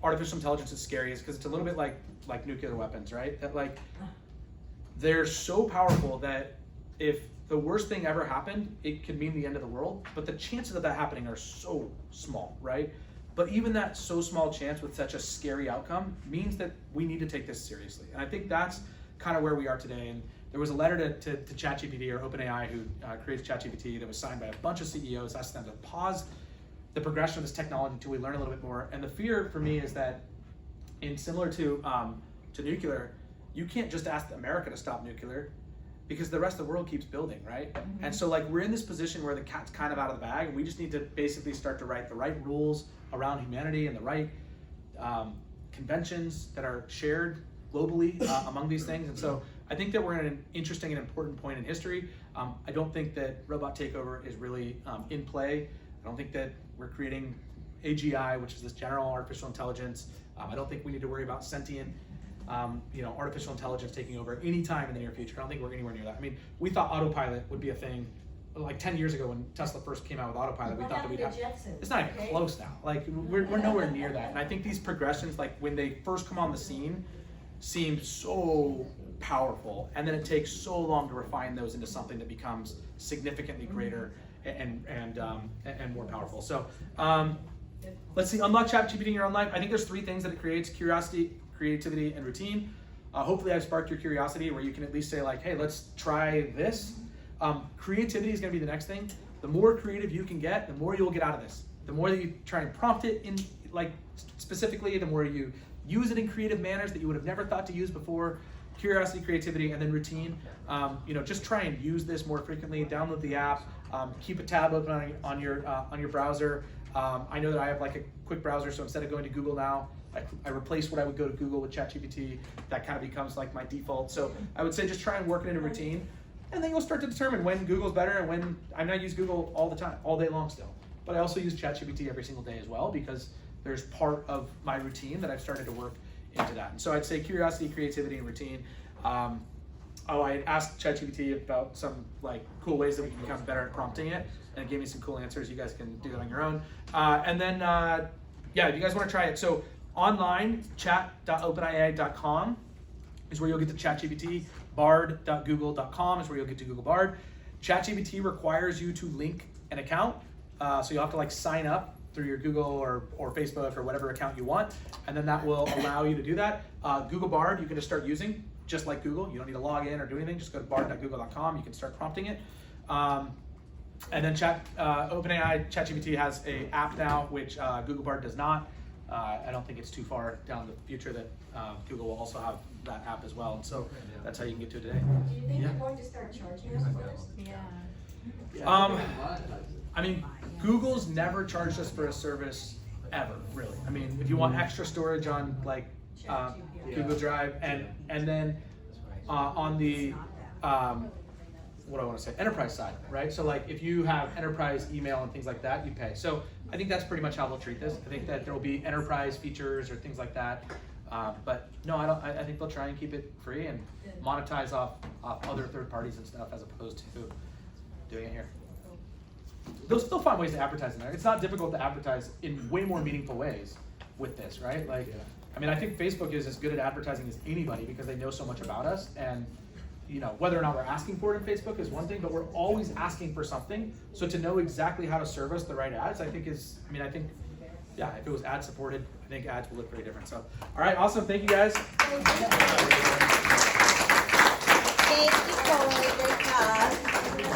artificial intelligence is scary is because it's a little bit like nuclear weapons, right? That like they're so powerful that if the worst thing ever happened, it could mean the end of the world. But the chances of that happening are so small, right? But even that so small chance with such a scary outcome means that we need to take this seriously. And I think that's kind of where we are today. And there was a letter to ChatGPT or OpenAI, who creates ChatGPT, that was signed by a bunch of CEOs asking them to pause the progression of this technology until we learn a little bit more. And the fear for me is that, similar to nuclear, you can't just ask America to stop nuclear because the rest of the world keeps building, right? Mm-hmm. And so like we're in this position where the cat's kind of out of the bag, and we just need to basically start to write the right rules around humanity and the right conventions that are shared globally among these things. And so I think that we're at an interesting and important point in history. I don't think that robot takeover is really in play. I don't think that we're creating AGI, which is this general artificial intelligence. I don't think we need to worry about sentient artificial intelligence taking over anytime in the near future. I don't think we're anywhere near that. I mean, we thought autopilot would be a thing like 10 years ago when Tesla first came out with autopilot. We What thought that we'd have. happened to Jetsons, It's not even okay? close now. Like we're nowhere near that. And I think these progressions, like when they first come on the scene, seem so powerful, and then it takes so long to refine those into something that becomes significantly greater and more powerful. So let's see, unlock ChatGPT in your own life. I think there's 3 things that it creates: curiosity, creativity, and routine. Hopefully I've sparked your curiosity where you can at least say like, hey, let's try this. Creativity is gonna be the next thing. The more creative you can get, the more you'll get out of this. The more that you try and prompt it in like specifically, the more you use it in creative manners that you would have never thought to use before. Curiosity, creativity, and then routine. Just try and use this more frequently. Download the app. Keep a tab open on your browser. I know that I have like a quick browser, so instead of going to Google now, I replace what I would go to Google with ChatGPT. That kind of becomes like my default. So I would say just try and work it into routine, and then you'll start to determine when Google's better and when. I mean, I use Google all the time, all day long still, but I also use ChatGPT every single day as well because there's part of my routine that I've started to work into that. And so I'd say curiosity, creativity, and routine. I asked ChatGPT about some like cool ways that we can become better at prompting it, and it gave me some cool answers. You guys can do that on your own. And then, if you guys want to try it, so online, chat.openai.com is where you'll get to ChatGPT. Bard.google.com is where you'll get to Google Bard. ChatGPT requires you to link an account, so you'll have to like sign up through your Google or Facebook or whatever account you want, and then that will allow you to do that. Google Bard you can just start using, just like Google. You don't need to log in or do anything. Just go to bard.google.com. You can start prompting it. And then OpenAI, ChatGPT has an app now, which Google Bard does not. I don't think it's too far down the future that Google will also have that app as well. And so that's how you can get to it today. Do you think they're going to start charging us for this? Yeah. I mean, Google's never charged us for a service ever, really. I mean, if you want extra storage on like Google Drive, and then on the what do I want to say, enterprise side, right? So like if you have enterprise email and things like that, you pay. So I think that's pretty much how they'll treat this. I think that there will be enterprise features or things like that. But no, I don't. I think they'll try and keep it free and monetize off other third parties and stuff as opposed to doing it here. They'll still find ways to advertise in there. It's not difficult to advertise in way more meaningful ways with this, right? Like, I mean, I think Facebook is as good at advertising as anybody because they know so much about us, and whether or not we're asking for it in Facebook is one thing, but we're always asking for something. So to know exactly how to service the right ads, I think if it was ad supported, I think ads will look very different. So, all right, awesome. Thank you guys. Thank you, Corey. Great job.